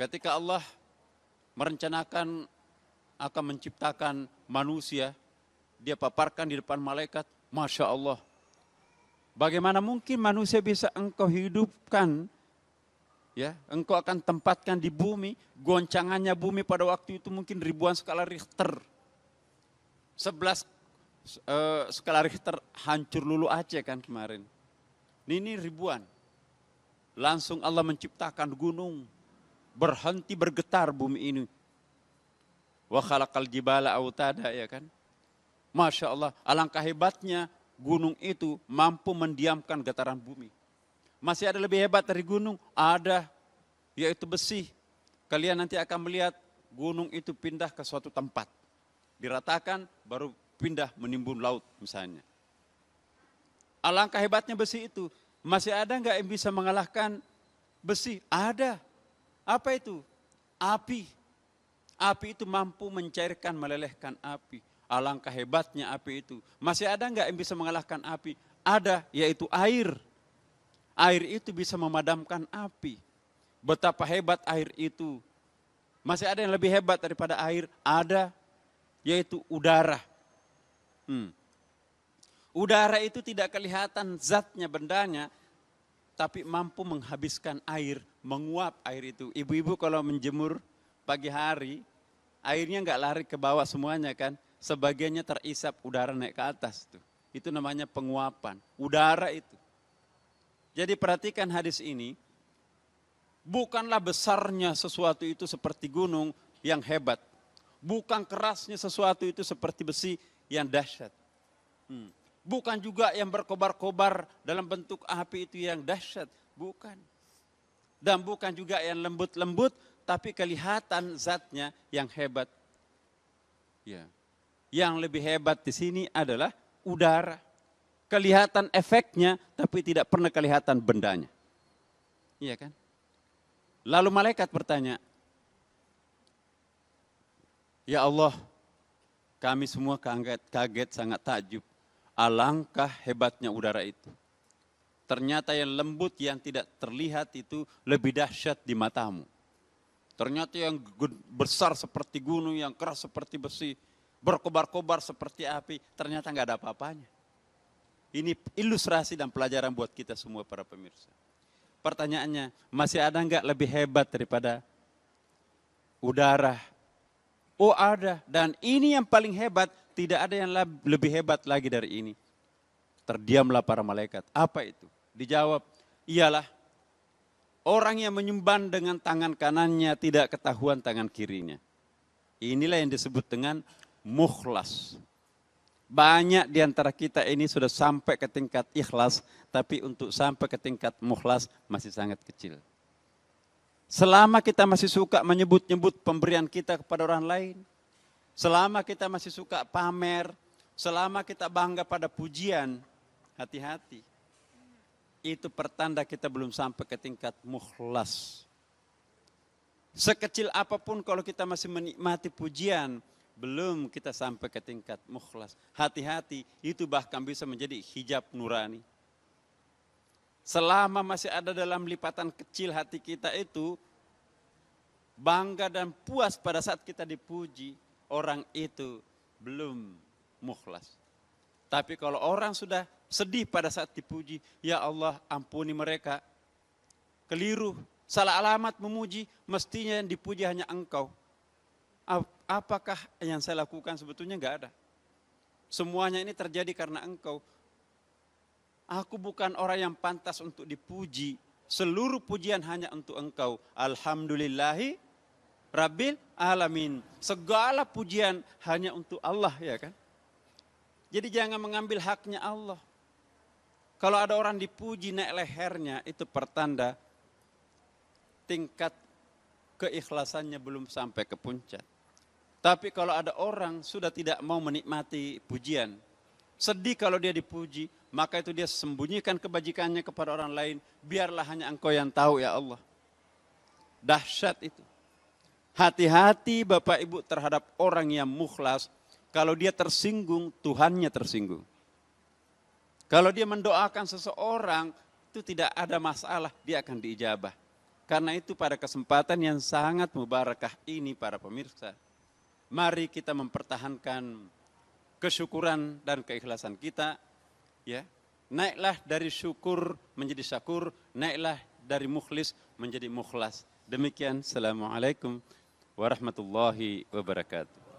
Ketika Allah merencanakan akan menciptakan manusia, dia paparkan di depan malaikat, Masya Allah. Bagaimana mungkin manusia bisa engkau hidupkan? Ya, engkau akan tempatkan di bumi, goncangannya bumi pada waktu itu mungkin ribuan skala Richter. 11 skala Richter hancur lulu Aceh kan kemarin. Ini ribuan. Langsung Allah menciptakan gunung, berhenti bergetar bumi ini. Wa khalaqal jibala autada, ya kan? Masya Allah, alangkah hebatnya gunung itu mampu mendiamkan getaran bumi. Masih ada lebih hebat dari gunung? Ada, yaitu besi. Kalian nanti akan melihat gunung itu pindah ke suatu tempat. Diratakan, baru pindah menimbun laut misalnya. Alangkah hebatnya besi itu. Masih ada enggak yang bisa mengalahkan besi? Ada. Apa itu? Api. Api itu mampu mencairkan, melelehkan api. Alangkah hebatnya api itu. Masih ada enggak yang bisa mengalahkan api? Ada, yaitu air. Air itu bisa memadamkan api. Betapa hebat air itu. Masih ada yang lebih hebat daripada air? Ada, yaitu udara. Udara itu tidak kelihatan zatnya, bendanya, tapi mampu menghabiskan air, menguap air itu. Ibu-ibu kalau menjemur pagi hari, airnya enggak lari ke bawah semuanya kan, sebagiannya terisap, udara naik ke atas tuh. Itu namanya penguapan, udara itu. Jadi perhatikan hadis ini, bukanlah besarnya sesuatu itu seperti gunung yang hebat. Bukan kerasnya sesuatu itu seperti besi yang dahsyat. Bukan juga yang berkobar-kobar dalam bentuk api itu yang dahsyat. Bukan. Dan bukan juga yang lembut-lembut, tapi kelihatan zatnya yang hebat. Ya. Yang lebih hebat di sini adalah udara. Kelihatan efeknya, tapi tidak pernah kelihatan bendanya. Iya kan? Lalu malaikat bertanya, Ya Allah, kami semua kaget, sangat takjub. Alangkah hebatnya udara itu. Ternyata yang lembut, yang tidak terlihat itu lebih dahsyat di matamu. Ternyata yang besar seperti gunung, yang keras seperti besi, berkobar-kobar seperti api, ternyata nggak ada apa-apanya. Ini ilustrasi dan pelajaran buat kita semua para pemirsa. Pertanyaannya, masih ada nggak lebih hebat daripada udara? Oh ada, dan ini yang paling hebat, tidak ada yang lebih hebat lagi dari ini. Terdiamlah para malaikat. Apa itu? Dijawab, ialah orang yang menyembah dengan tangan kanannya tidak ketahuan tangan kirinya. Inilah yang disebut dengan mukhlas. Banyak di antara kita ini sudah sampai ke tingkat ikhlas, tapi untuk sampai ke tingkat mukhlas masih sangat kecil. Selama kita masih suka menyebut-nyebut pemberian kita kepada orang lain, selama kita masih suka pamer, selama kita bangga pada pujian, hati-hati. Itu pertanda kita belum sampai ke tingkat mukhlas. Sekecil apapun kalau kita masih menikmati pujian, belum kita sampai ke tingkat mukhlas. Hati-hati, itu bahkan bisa menjadi hijab nurani. Selama masih ada dalam lipatan kecil hati kita itu, bangga dan puas pada saat kita dipuji, orang itu belum mukhlas. Tapi kalau orang sudah sedih pada saat dipuji, ya Allah ampuni mereka, keliru, salah alamat memuji, mestinya yang dipuji hanya Engkau. Apakah yang saya lakukan sebetulnya enggak ada. Semuanya ini terjadi karena Engkau. Aku bukan orang yang pantas untuk dipuji. Seluruh pujian hanya untuk Engkau. Alhamdulillahi Rabbil Alamin. Segala pujian hanya untuk Allah, ya kan? Jadi jangan mengambil haknya Allah. Kalau ada orang dipuji naik lehernya, itu pertanda tingkat keikhlasannya belum sampai ke puncak. Tapi kalau ada orang sudah tidak mau menikmati pujian, sedih kalau dia dipuji, maka itu dia sembunyikan kebajikannya kepada orang lain. Biarlah hanya Engkau yang tahu ya Allah. Dahsyat itu. Hati-hati Bapak Ibu terhadap orang yang mukhlas. Kalau dia tersinggung, Tuhannya tersinggung. Kalau dia mendoakan seseorang, itu tidak ada masalah, dia akan diijabah. Karena itu pada kesempatan yang sangat mubarakah ini para pemirsa, mari kita mempertahankan kesyukuran dan keikhlasan kita. Ya, naiklah dari syukur menjadi syakur, naiklah dari mukhlis menjadi mukhlas. Demikian, Assalamualaikum warahmatullahi wabarakatuh.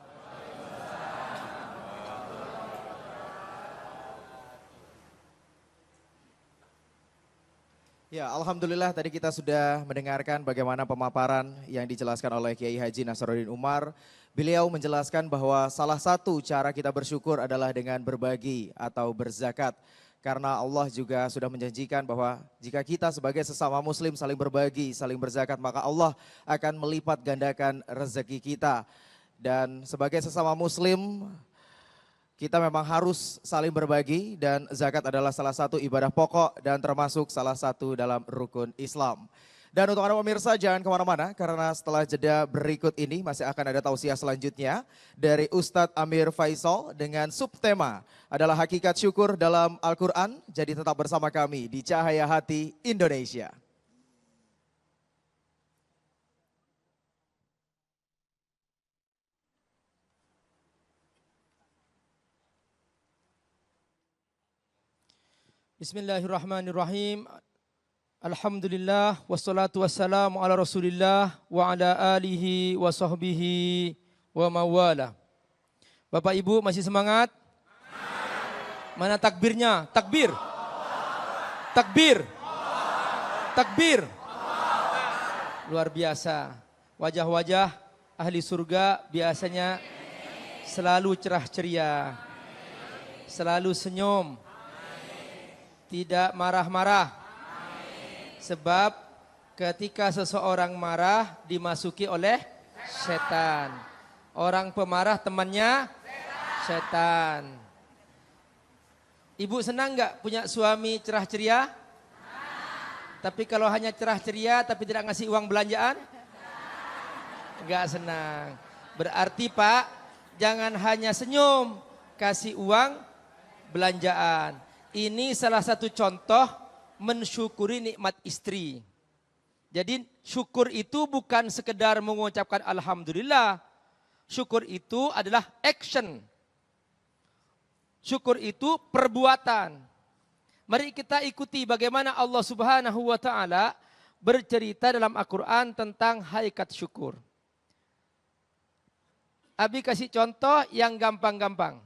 Ya, alhamdulillah tadi kita sudah mendengarkan bagaimana pemaparan yang dijelaskan oleh Kiai Haji Nasaruddin Umar. Beliau menjelaskan bahwa salah satu cara kita bersyukur adalah dengan berbagi atau berzakat. Karena Allah juga sudah menjanjikan bahwa jika kita sebagai sesama muslim saling berbagi, saling berzakat, maka Allah akan melipat gandakan rezeki kita. Dan sebagai sesama muslim, kita memang harus saling berbagi dan zakat adalah salah satu ibadah pokok dan termasuk salah satu dalam rukun Islam. Dan untuk Anda pemirsa jangan kemana-mana karena setelah jeda berikut ini masih akan ada tausiah selanjutnya dari Ustadz Amir Faisal dengan subtema adalah hakikat syukur dalam Al-Quran. Jadi tetap bersama kami di Cahaya Hati Indonesia. Bismillahirrahmanirrahim. Alhamdulillah wassalatu wassalamu ala Rasulillah wa ala alihi wa sahbihi wa mawala. Bapak Ibu masih semangat? Mana takbirnya? Takbir. Takbir. Takbir. Luar biasa. Wajah-wajah ahli surga biasanya selalu cerah ceria. Selalu senyum. Tidak marah-marah. Sebab ketika seseorang marah dimasuki oleh setan. Orang pemarah temannya setan. Ibu senang nggak punya suami cerah ceria? Tapi kalau hanya cerah ceria tapi tidak ngasih uang belanjaan? Nggak senang. Berarti Pak, jangan hanya senyum, kasih uang belanjaan. Ini salah satu contoh mensyukuri nikmat istri. Jadi syukur itu bukan sekedar mengucapkan alhamdulillah. Syukur itu adalah action. Syukur itu perbuatan. Mari kita ikuti bagaimana Allah Subhanahu wa taala bercerita dalam Al-Qur'an tentang hakikat syukur. Abi kasih contoh yang gampang-gampang.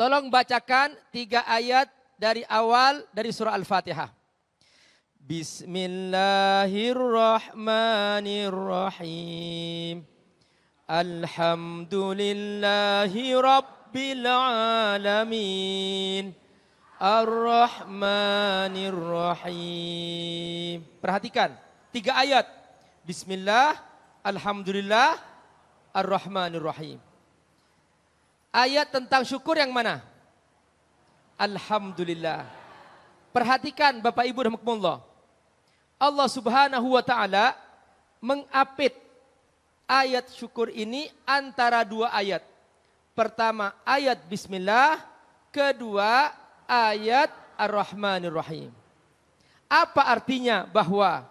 Tolong bacakan 3 ayat dari awal dari surah Al-Fatihah. Bismillahirrahmanirrahim. Alhamdulillahi rabbil alamin. Ar-Rahmanir-Rahim. Perhatikan, 3 ayat. Bismillah, Alhamdulillah, Ar-Rahmanir-Rahim. Ayat tentang syukur yang mana? Alhamdulillah. Perhatikan Bapak Ibu rahimakumullah. Allah Subhanahu wa taala mengapit ayat syukur ini antara 2 ayat. Pertama ayat Bismillah, kedua ayat Ar-Rahmanir-Rahim. Apa artinya? Bahwa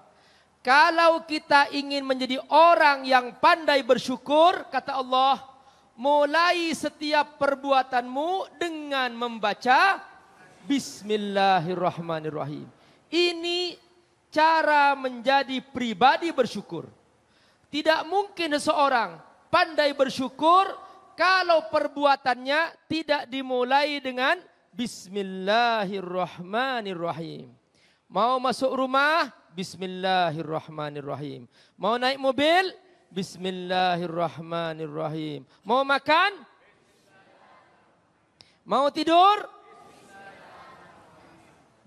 kalau kita ingin menjadi orang yang pandai bersyukur, kata Allah, mulai setiap perbuatanmu dengan membaca Bismillahirrahmanirrahim. Ini cara menjadi pribadi bersyukur. Tidak mungkin seseorang pandai bersyukur kalau perbuatannya tidak dimulai dengan Bismillahirrahmanirrahim. Mau masuk rumah, Bismillahirrahmanirrahim. Mau naik mobil, Bismillahirrahmanirrahim. Mau makan? Mau tidur?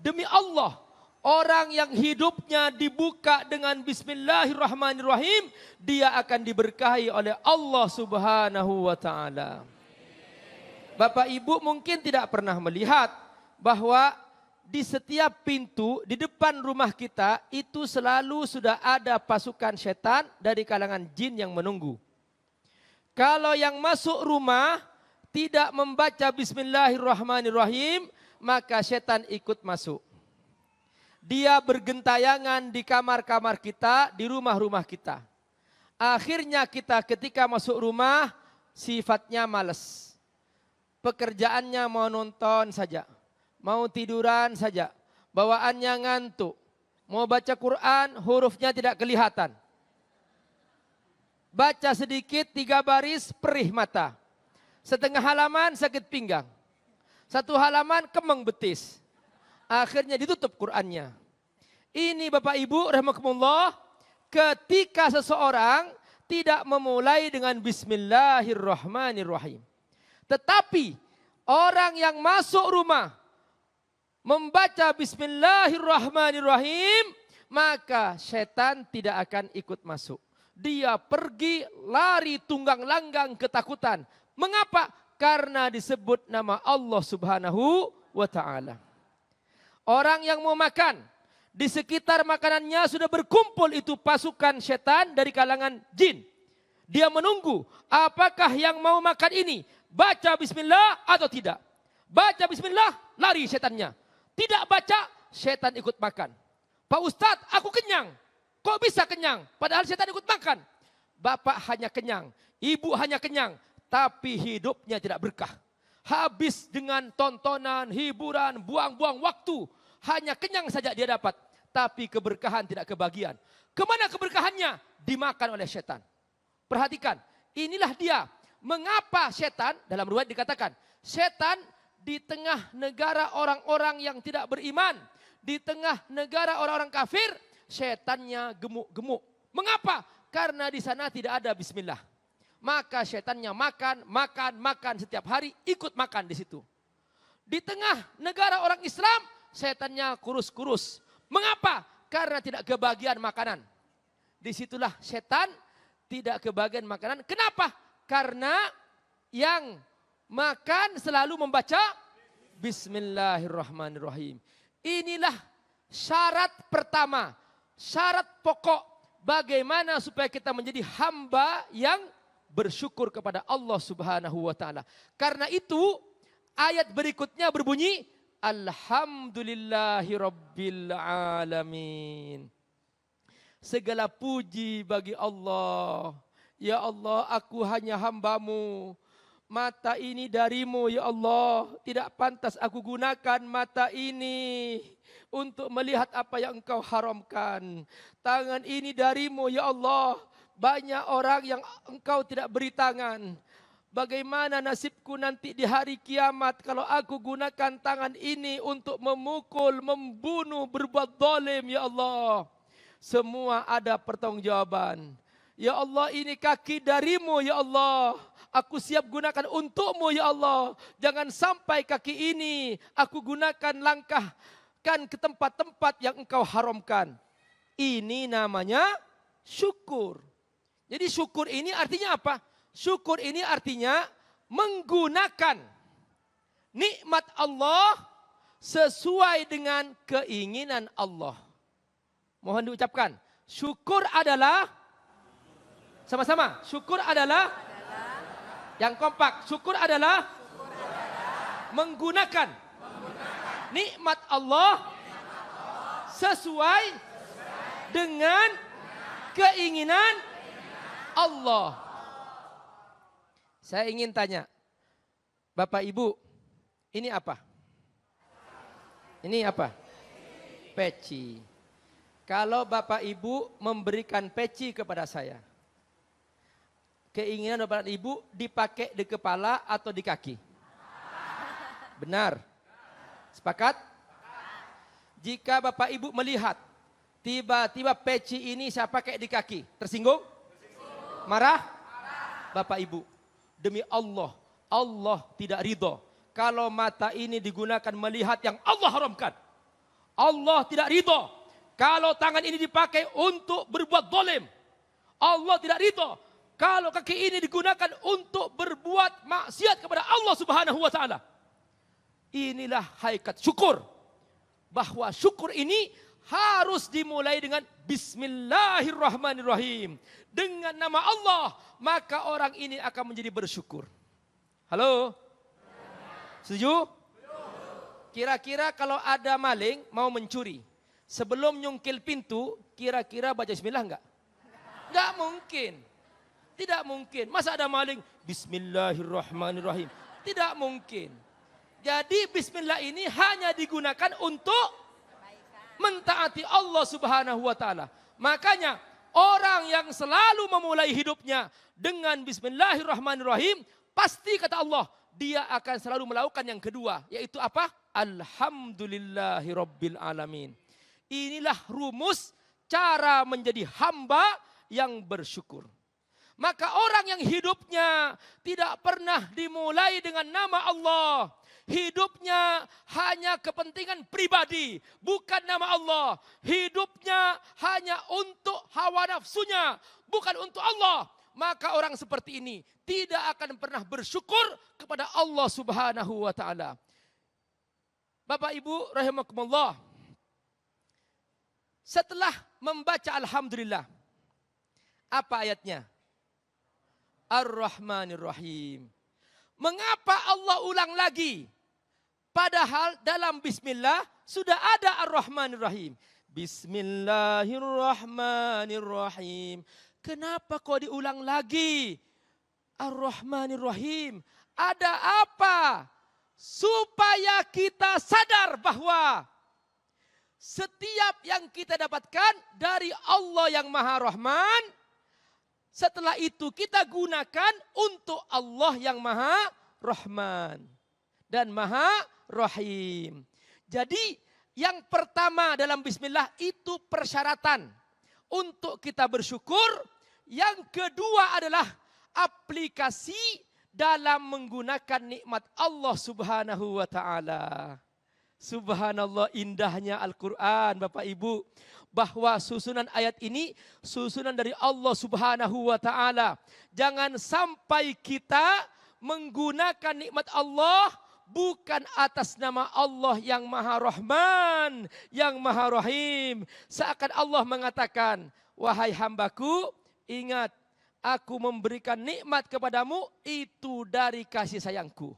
Demi Allah, orang yang hidupnya dibuka dengan bismillahirrahmanirrahim, dia akan diberkahi oleh Allah Subhanahu wa taala. Bapak Ibu mungkin tidak pernah melihat bahwa di setiap pintu di depan rumah kita itu selalu sudah ada pasukan setan dari kalangan jin yang menunggu. Kalau yang masuk rumah tidak membaca bismillahirrahmanirrahim, maka setan ikut masuk. Dia bergentayangan di kamar-kamar kita, di rumah-rumah kita. Akhirnya kita ketika masuk rumah sifatnya malas. Pekerjaannya mau nonton saja, mau tiduran saja, bawaannya ngantuk. Mau baca Quran, hurufnya tidak kelihatan. Baca sedikit 3 baris, perih mata. Setengah halaman sakit pinggang. 1 halaman kemeng betis. Akhirnya ditutup Qur'annya. Ini Bapak Ibu rahimakumullah, ketika seseorang tidak memulai dengan bismillahirrahmanirrahim. Tetapi orang yang masuk rumah membaca bismillahirrahmanirrahim, maka setan tidak akan ikut masuk. Dia pergi lari tunggang langgang ketakutan. Mengapa? Karena disebut nama Allah Subhanahu wa ta'ala. Orang yang mau makan, di sekitar makanannya sudah berkumpul itu pasukan setan dari kalangan jin. Dia menunggu, apakah yang mau makan ini baca bismillah atau tidak. Baca bismillah, lari setannya. Tidak baca, setan ikut makan. Pak Ustadz, aku kenyang. Kok bisa kenyang? Padahal setan ikut makan. Bapak hanya kenyang, ibu hanya kenyang, tapi hidupnya tidak berkah. Habis dengan tontonan, hiburan, buang-buang waktu. Hanya kenyang saja dia dapat. Tapi keberkahan tidak kebagian. Kemana keberkahannya? Dimakan oleh setan. Perhatikan, inilah dia. Mengapa setan, dalam riwayat dikatakan, setan di tengah negara orang-orang yang tidak beriman. Di tengah negara orang-orang kafir, setannya gemuk-gemuk. Mengapa? Karena di sana tidak ada bismillah. Maka setannya makan setiap hari, ikut makan di situ. Di tengah negara orang Islam, setannya kurus-kurus. Mengapa? Karena tidak kebagian makanan. Disitulah setan tidak kebagian makanan. Kenapa? Karena yang makan selalu membaca bismillahirrahmanirrahim. Inilah syarat pertama, syarat pokok bagaimana supaya kita menjadi hamba yang bersyukur kepada Allah Subhanahu wa taala. Karena itu ayat berikutnya berbunyi alhamdulillahirabbil alamin. Segala puji bagi Allah. Ya Allah, aku hanya hamba-Mu. Mata ini darimu ya Allah. Tidak pantas aku gunakan mata ini untuk melihat apa yang Engkau haramkan. Tangan ini darimu ya Allah. Banyak orang yang Engkau tidak beri tangan. Bagaimana nasibku nanti di hari kiamat kalau aku gunakan tangan ini untuk memukul, membunuh, berbuat zalim ya Allah. Semua ada pertanggungjawaban. Ya Allah, ini kaki darimu ya Allah. Aku siap gunakan untukmu ya Allah. Jangan sampai kaki ini aku gunakan langkahkan ke tempat-tempat yang Engkau haramkan. Ini namanya syukur. Jadi syukur ini artinya apa? Syukur ini artinya menggunakan nikmat Allah sesuai dengan keinginan Allah. Mohon diucapkan. Syukur adalah, sama-sama, syukur adalah, yang kompak, syukur adalah menggunakan nikmat Allah sesuai dengan keinginan Allah. Saya ingin tanya, Bapak Ibu, ini apa? Ini apa? Peci. Kalau Bapak Ibu memberikan peci kepada saya, keinginan Bapak Ibu dipakai di kepala atau di kaki? Benar? Sepakat? Jika Bapak Ibu melihat tiba-tiba peci ini saya pakai di kaki, tersinggung? Marah? Bapak Ibu, demi Allah, Allah tidak ridho kalau mata ini digunakan melihat yang Allah haramkan. Allah tidak ridho kalau tangan ini dipakai untuk berbuat zalim. Allah tidak ridho kalau kaki ini digunakan untuk berbuat maksiat kepada Allah Subhanahu wa taala. Inilah hakikat syukur. Bahwa syukur ini harus dimulai dengan Bismillahirrahmanirrahim. Dengan nama Allah, maka orang ini akan menjadi bersyukur. Halo? Setuju? Kira-kira kalau ada maling mau mencuri, sebelum nyungkil pintu, kira-kira baca bismillah enggak? Enggak mungkin. Tidak mungkin. Masa ada maling? Bismillahirrahmanirrahim. Tidak mungkin. Jadi bismillah ini hanya digunakan untuk mentaati Allah Subhanahu wa taala. Makanya orang yang selalu memulai hidupnya dengan bismillahirrahmanirrahim, pasti kata Allah, dia akan selalu melakukan yang kedua, yaitu apa? Alhamdulillahirabbil alamin. Inilah rumus cara menjadi hamba yang bersyukur. Maka orang yang hidupnya tidak pernah dimulai dengan nama Allah, hidupnya hanya kepentingan pribadi, bukan nama Allah. Hidupnya hanya untuk hawa nafsunya, bukan untuk Allah. Maka orang seperti ini tidak akan pernah bersyukur kepada Allah Subhanahu wa taala. Bapak Ibu rahimakumullah. Setelah membaca alhamdulillah, apa ayatnya? Ar-Rahmanir-Rahim. Mengapa Allah ulang lagi? Padahal dalam bismillah sudah ada Ar-Rahmanir-Rahim. Bismillahirrahmanirrahim. Kenapa kok diulang lagi? Ar-Rahmanir-Rahim. Ada apa? Supaya kita sadar bahwa setiap yang kita dapatkan dari Allah yang Maha Rahman, setelah itu kita gunakan untuk Allah yang Maha Rahman dan Maha Rahim. Jadi yang pertama dalam bismillah itu persyaratan untuk kita bersyukur. Yang kedua adalah aplikasi dalam menggunakan nikmat Allah Subhanahu wa taala. Subhanallah, indahnya Al-Quran Bapak Ibu. Bahwa susunan ayat ini susunan dari Allah Subhanahu wa taala. Jangan sampai kita menggunakan nikmat Allah bukan atas nama Allah yang Maha Rahman, yang Maha Rahim. Seakan Allah mengatakan, wahai hambaku, ingat aku memberikan nikmat kepadamu itu dari kasih sayangku.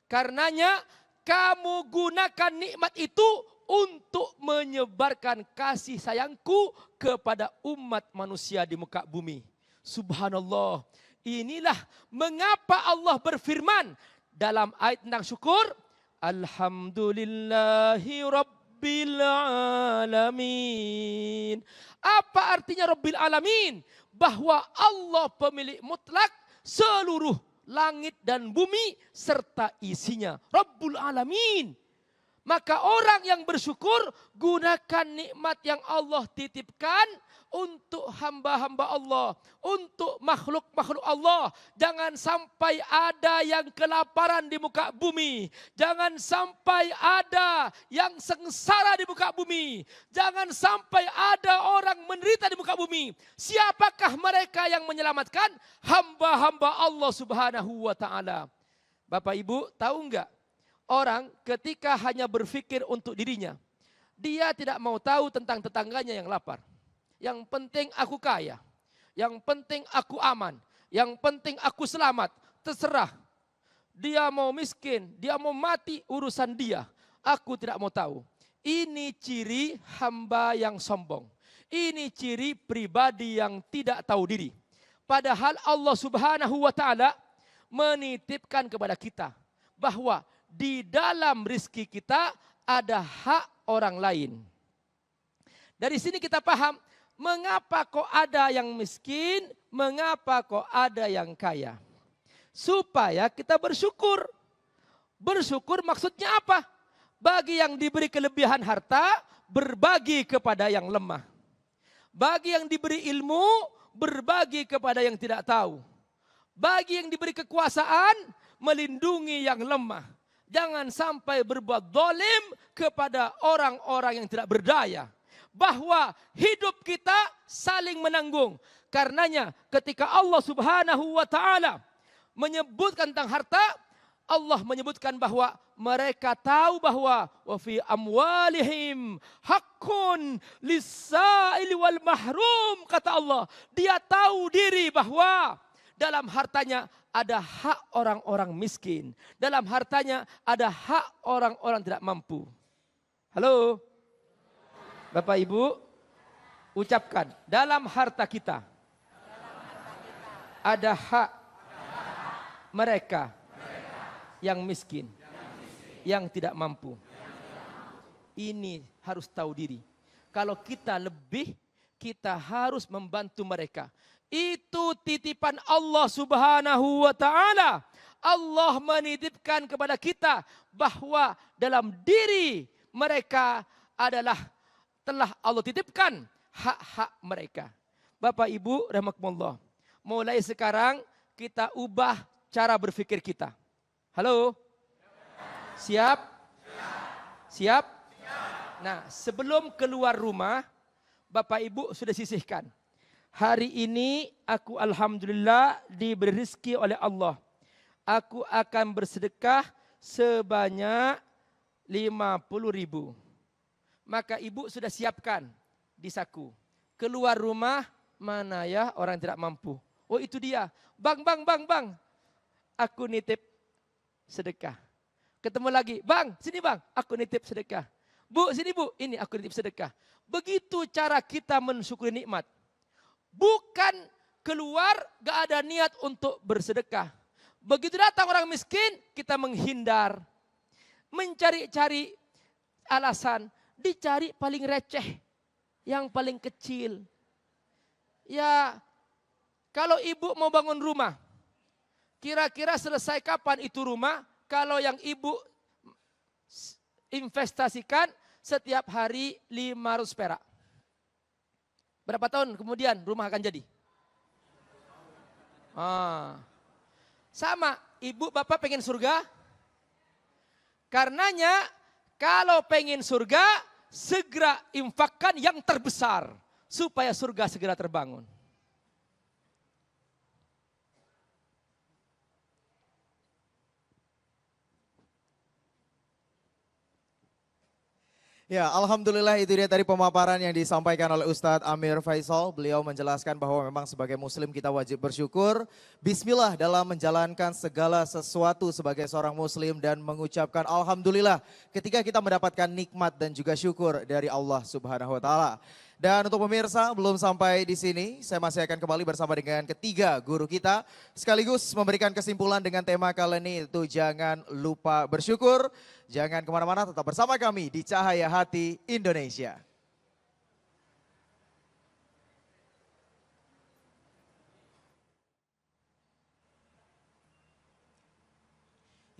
Karenanya kamu gunakan nikmat itu untuk menyebarkan kasih sayangku kepada umat manusia di muka bumi. Subhanallah. Inilah mengapa Allah berfirman dalam ayat tentang syukur. Alhamdulillahi Rabbil Alamin. Apa artinya Rabbil Alamin? Bahwa Allah pemilik mutlak seluruh langit dan bumi serta isinya. Rabbul Alamin. Maka orang yang bersyukur gunakan nikmat yang Allah titipkan untuk hamba-hamba Allah, untuk makhluk-makhluk Allah. Jangan sampai ada yang kelaparan di muka bumi. Jangan sampai ada yang sengsara di muka bumi. Jangan sampai ada orang menderita di muka bumi. Siapakah mereka yang menyelamatkan? Hamba-hamba Allah Subhanahu wa taala. Bapak Ibu, tahu enggak? Orang ketika hanya berpikir untuk dirinya, dia tidak mau tahu tentang tetangganya yang lapar. Yang penting aku kaya, yang penting aku aman, yang penting aku selamat, terserah. Dia mau miskin, dia mau mati, urusan dia. Aku tidak mau tahu. Ini ciri hamba yang sombong. Ini ciri pribadi yang tidak tahu diri. Padahal Allah Subhanahu wa taala menitipkan kepada kita bahwa di dalam rizki kita ada hak orang lain. Dari sini kita paham mengapa kok ada yang miskin, mengapa kok ada yang kaya. Supaya kita bersyukur. Bersyukur maksudnya apa? Bagi yang diberi kelebihan harta, berbagi kepada yang lemah. Bagi yang diberi ilmu, berbagi kepada yang tidak tahu. Bagi yang diberi kekuasaan, melindungi yang lemah. Jangan sampai berbuat zalim kepada orang-orang yang tidak berdaya. Bahwa hidup kita saling menanggung. Karenanya ketika Allah Subhanahu wa taala menyebutkan tentang harta, Allah menyebutkan bahwa mereka tahu bahwa wa fi amwalihim haqqun lis-sa'ili wal mahrum, kata Allah. Dia tahu diri bahwa dalam hartanya ada hak orang-orang miskin. Dalam hartanya ada hak orang-orang tidak mampu. Halo? Bapak Ibu, ucapkan, dalam harta kita ada hak mereka yang miskin, yang tidak mampu. Ini harus tahu diri. Kalau kita lebih, kita harus membantu mereka. Itu titipan Allah Subhanahu wa taala. Allah menitipkan kepada kita bahwa dalam diri mereka adalah telah Allah titipkan hak-hak mereka. Bapak Ibu rahimakumullah. Mulai sekarang kita ubah cara berpikir kita. Halo? Siap? Siap? Nah, sebelum keluar rumah, Bapak Ibu sudah sisihkan. Hari ini aku alhamdulillah diberi rezeki oleh Allah. Aku akan bersedekah sebanyak 50.000. Maka ibu sudah siapkan di saku. Keluar rumah, mana ya orang tidak mampu. Oh itu dia. Bang. Aku nitip sedekah. Ketemu lagi. Bang, sini bang. Aku nitip sedekah. Bu, sini bu. Ini aku nitip sedekah. Begitu cara kita mensyukuri nikmat. Bukan keluar gak ada niat untuk bersedekah. Begitu datang orang miskin, kita menghindar. Mencari-cari alasan. Dicari paling receh. Yang paling kecil. Ya, kalau ibu mau bangun rumah. Kira-kira selesai kapan itu rumah? Kalau yang ibu investasikan setiap hari 500 perak. Berapa tahun kemudian rumah akan jadi? Sama, ibu bapak pengen surga? Karenanya kalau pengen surga, segera infakkan yang terbesar. Supaya surga segera terbangun. Ya, alhamdulillah itu dia tadi pemaparan yang disampaikan oleh Ustadz Amir Faisal. Beliau menjelaskan bahwa memang sebagai muslim kita wajib bersyukur. Bismillah dalam menjalankan segala sesuatu sebagai seorang muslim dan mengucapkan alhamdulillah ketika kita mendapatkan nikmat dan juga syukur dari Allah Subhanahu wa taala. Dan untuk pemirsa, belum sampai di sini, saya masih akan kembali bersama dengan ketiga guru kita. Sekaligus memberikan kesimpulan dengan tema kali ini, itu jangan lupa bersyukur. Jangan kemana-mana, tetap bersama kami di Cahaya Hati Indonesia.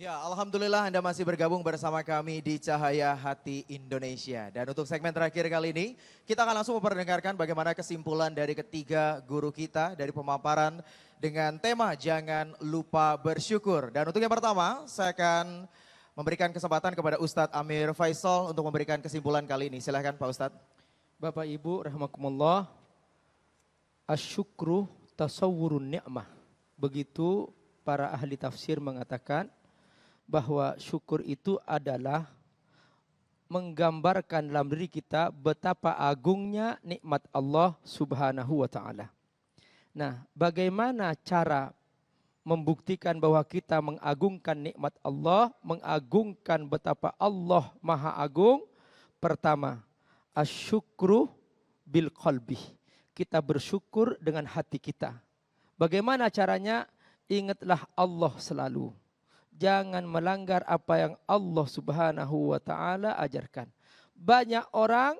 Ya, alhamdulillah Anda masih bergabung bersama kami di Cahaya Hati Indonesia. Dan untuk segmen terakhir kali ini, kita akan langsung memperdengarkan bagaimana kesimpulan dari ketiga guru kita dari pemaparan dengan tema Jangan Lupa Bersyukur. Dan untuk yang pertama, saya akan memberikan kesempatan kepada Ustadz Amir Faisal untuk memberikan kesimpulan kali ini. Silahkan Pak Ustadz. Bapak Ibu rahimakumullah, asyukru tasawwurun ni'mah. Begitu para ahli tafsir mengatakan, bahwa syukur itu adalah menggambarkan dalam diri kita betapa agungnya nikmat Allah Subhanahu wa taala. Nah, bagaimana cara membuktikan bahwa kita mengagungkan nikmat Allah, mengagungkan betapa Allah Maha Agung? Pertama, asyukru bil qalbi. Kita bersyukur dengan hati kita. Bagaimana caranya? Ingatlah Allah selalu. Jangan melanggar apa yang Allah Subhanahu wa taala ajarkan. Banyak orang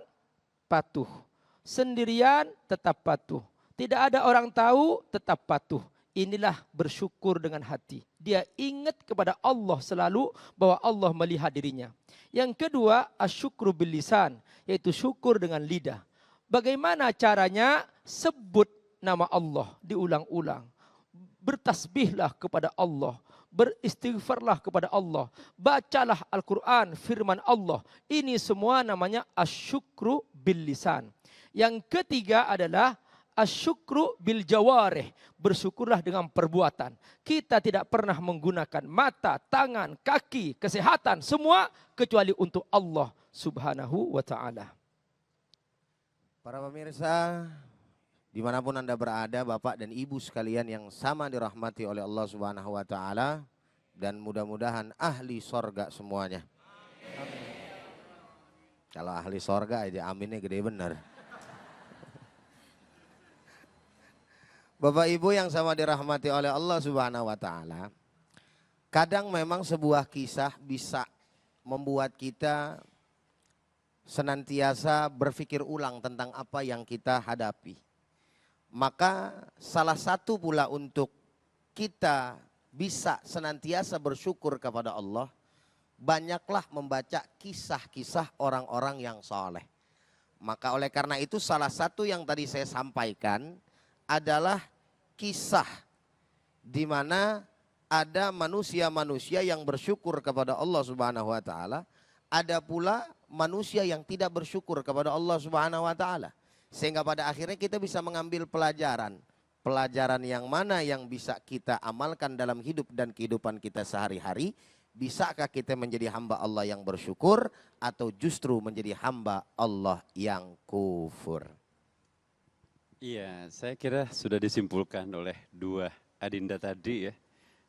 patuh. Sendirian tetap patuh. Tidak ada orang tahu tetap patuh. Inilah bersyukur dengan hati. Dia ingat kepada Allah selalu bahwa Allah melihat dirinya. Yang kedua, asyukru bil lisan, yaitu syukur dengan lidah. Bagaimana caranya? Sebut nama Allah diulang-ulang. Bertasbihlah kepada Allah. beristighfarlah kepada Allah, bacalah Al-Quran, firman Allah. Ini semua namanya asyukru bil lisan. Yang ketiga adalah asyukru bil jawarih, bersyukurlah dengan perbuatan. Kita tidak pernah menggunakan mata, tangan, kaki, kesehatan, semua kecuali untuk Allah Subhanahu wa ta'ala. Para pemirsa, dimanapun Anda berada, Bapak dan Ibu sekalian yang sama dirahmati oleh Allah Subhanahu wa ta'ala, dan mudah-mudahan ahli sorga semuanya. Amin. Kalau ahli sorga aja aminnya gede bener. Bapak Ibu yang sama dirahmati oleh Allah Subhanahu wa ta'ala, kadang memang sebuah kisah bisa membuat kita senantiasa berpikir ulang tentang apa yang kita hadapi. Maka salah satu pula untuk kita bisa senantiasa bersyukur kepada Allah, banyaklah membaca kisah-kisah orang-orang yang soleh. Maka oleh karena itu salah satu yang tadi saya sampaikan adalah kisah di mana ada manusia-manusia yang bersyukur kepada Allah Subhanahu wa ta'ala, ada pula manusia yang tidak bersyukur kepada Allah Subhanahu wa ta'ala. Sehingga pada akhirnya kita bisa mengambil pelajaran. Pelajaran yang mana yang bisa kita amalkan dalam hidup dan kehidupan kita sehari-hari. Bisakah kita menjadi hamba Allah yang bersyukur atau justru menjadi hamba Allah yang kufur? Iya, saya kira sudah disimpulkan oleh dua adinda tadi ya.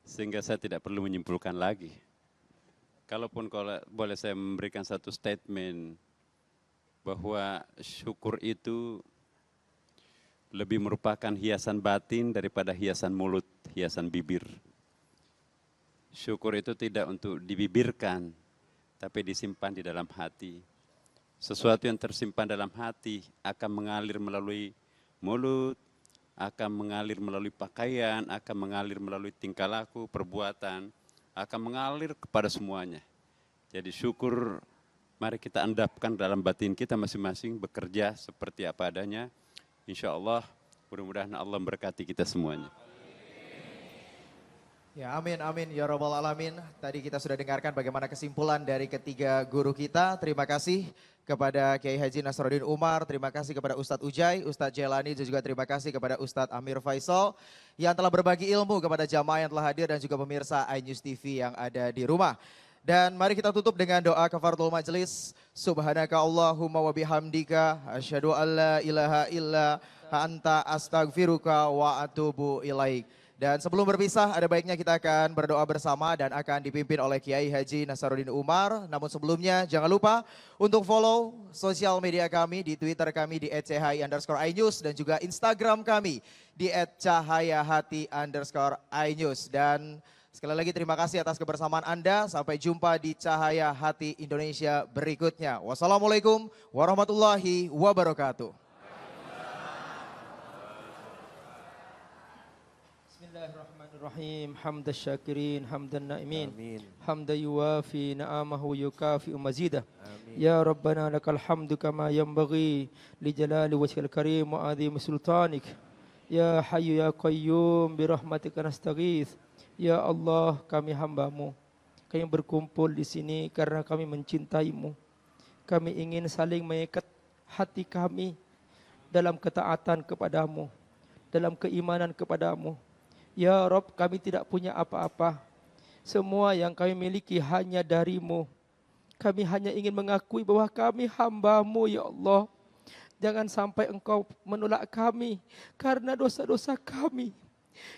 Sehingga saya tidak perlu menyimpulkan lagi. Kalaupun kalau boleh saya memberikan satu statement bahwa syukur itu lebih merupakan hiasan batin daripada hiasan mulut, hiasan bibir. Syukur itu tidak untuk dibibirkan, tapi disimpan di dalam hati. Sesuatu yang tersimpan dalam hati akan mengalir melalui mulut, akan mengalir melalui pakaian, akan mengalir melalui tingkah laku, perbuatan, akan mengalir kepada semuanya. Jadi syukur, mari kita endapkan dalam batin kita masing-masing, bekerja seperti apa adanya. Insya Allah, mudah-mudahan Allah memberkati kita semuanya. Ya, amin, amin, ya rabbal alamin. Tadi kita sudah dengarkan bagaimana kesimpulan dari ketiga guru kita. Terima kasih kepada Kiai Haji Nasruddin Umar, terima kasih kepada Ustadz Ujai, Ustadz Jailani, dan juga terima kasih kepada Ustadz Amir Faisal yang telah berbagi ilmu kepada jamaah yang telah hadir dan juga pemirsa iNews TV yang ada di rumah. Dan mari kita tutup dengan doa kafaratul majelis. Subhanaka Allahumma wa bihamdika asyhadu an la ilaha illa anta astaghfiruka wa atubu ilaik. Dan sebelum berpisah, ada baiknya kita akan berdoa bersama dan akan dipimpin oleh Kiai Haji Nasruddin Umar. Namun sebelumnya jangan lupa untuk follow sosial media kami di Twitter kami di @chai_inews dan juga Instagram kami di @cahayahati_inews. Dan sekali lagi terima kasih atas kebersamaan Anda. Sampai jumpa di Cahaya Hati Indonesia berikutnya. Wassalamualaikum warahmatullahi wabarakatuh. Bismillahirrahmanirrahim. Hamdan syakirin, hamdan na'imin. Hamdan yuwafi na'amahu yukafi'u mazidah. Ya Rabbana lakal hamdu kama yanbaghi li jalali wajhil karim wa azimi sultanik. Ya Hayyu ya Qayyum bi rahmatika nastaghits. Ya Allah, kami hamba-Mu. Kami berkumpul di sini karena kami mencintai-Mu. Kami ingin saling mengikat hati kami dalam ketaatan kepada-Mu, dalam keimanan kepada-Mu. Ya Rabb, kami tidak punya apa-apa. Semua yang kami miliki hanya dari-Mu. Kami hanya ingin mengakui bahwa kami hamba-Mu, ya Allah. Jangan sampai Engkau menolak kami karena dosa-dosa kami.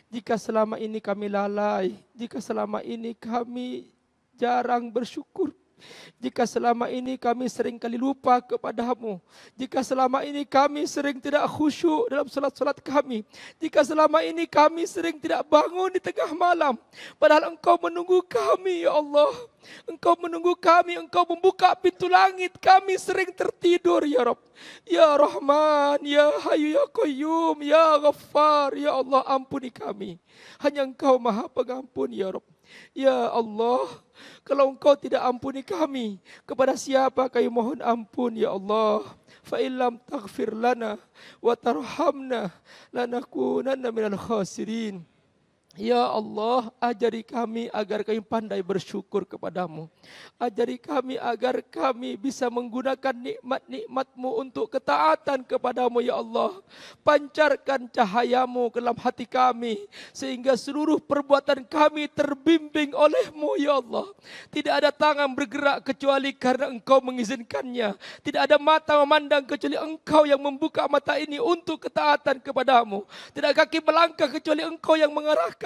Jika selama ini kami lalai, jika selama ini kami jarang bersyukur, jika selama ini kami sering kali lupa kepada-Mu, jika selama ini kami sering tidak khusyuk dalam salat-salat kami, jika selama ini kami sering tidak bangun di tengah malam, padahal Engkau menunggu kami, ya Allah. Engkau menunggu kami, Engkau membuka pintu langit, kami sering tertidur, ya Rabb. Ya Rahman, Ya Hayyu Ya Qayyum, Ya Ghaffar, ya Allah, ampuni kami. Hanya Engkau Maha Pengampun, ya Rabb. Ya Allah, kalau Engkau tidak ampuni kami, kepada siapa kami mohon ampun, ya Allah. Fa illam taghfir lana wa tarhamna lanakunanna minal khasirin. Ya Allah, ajari kami agar kami pandai bersyukur kepadamu. Ajari kami agar kami bisa menggunakan nikmat-nikmat-Mu untuk ketaatan kepadamu, ya Allah. Pancarkan cahayamu ke dalam hati kami, sehingga seluruh perbuatan kami terbimbing oleh-Mu, ya Allah. Tidak ada tangan bergerak kecuali karena Engkau mengizinkannya. Tidak ada mata memandang kecuali Engkau yang membuka mata ini untuk ketaatan kepadamu. Tidak kaki melangkah kecuali Engkau yang mengarahkannya.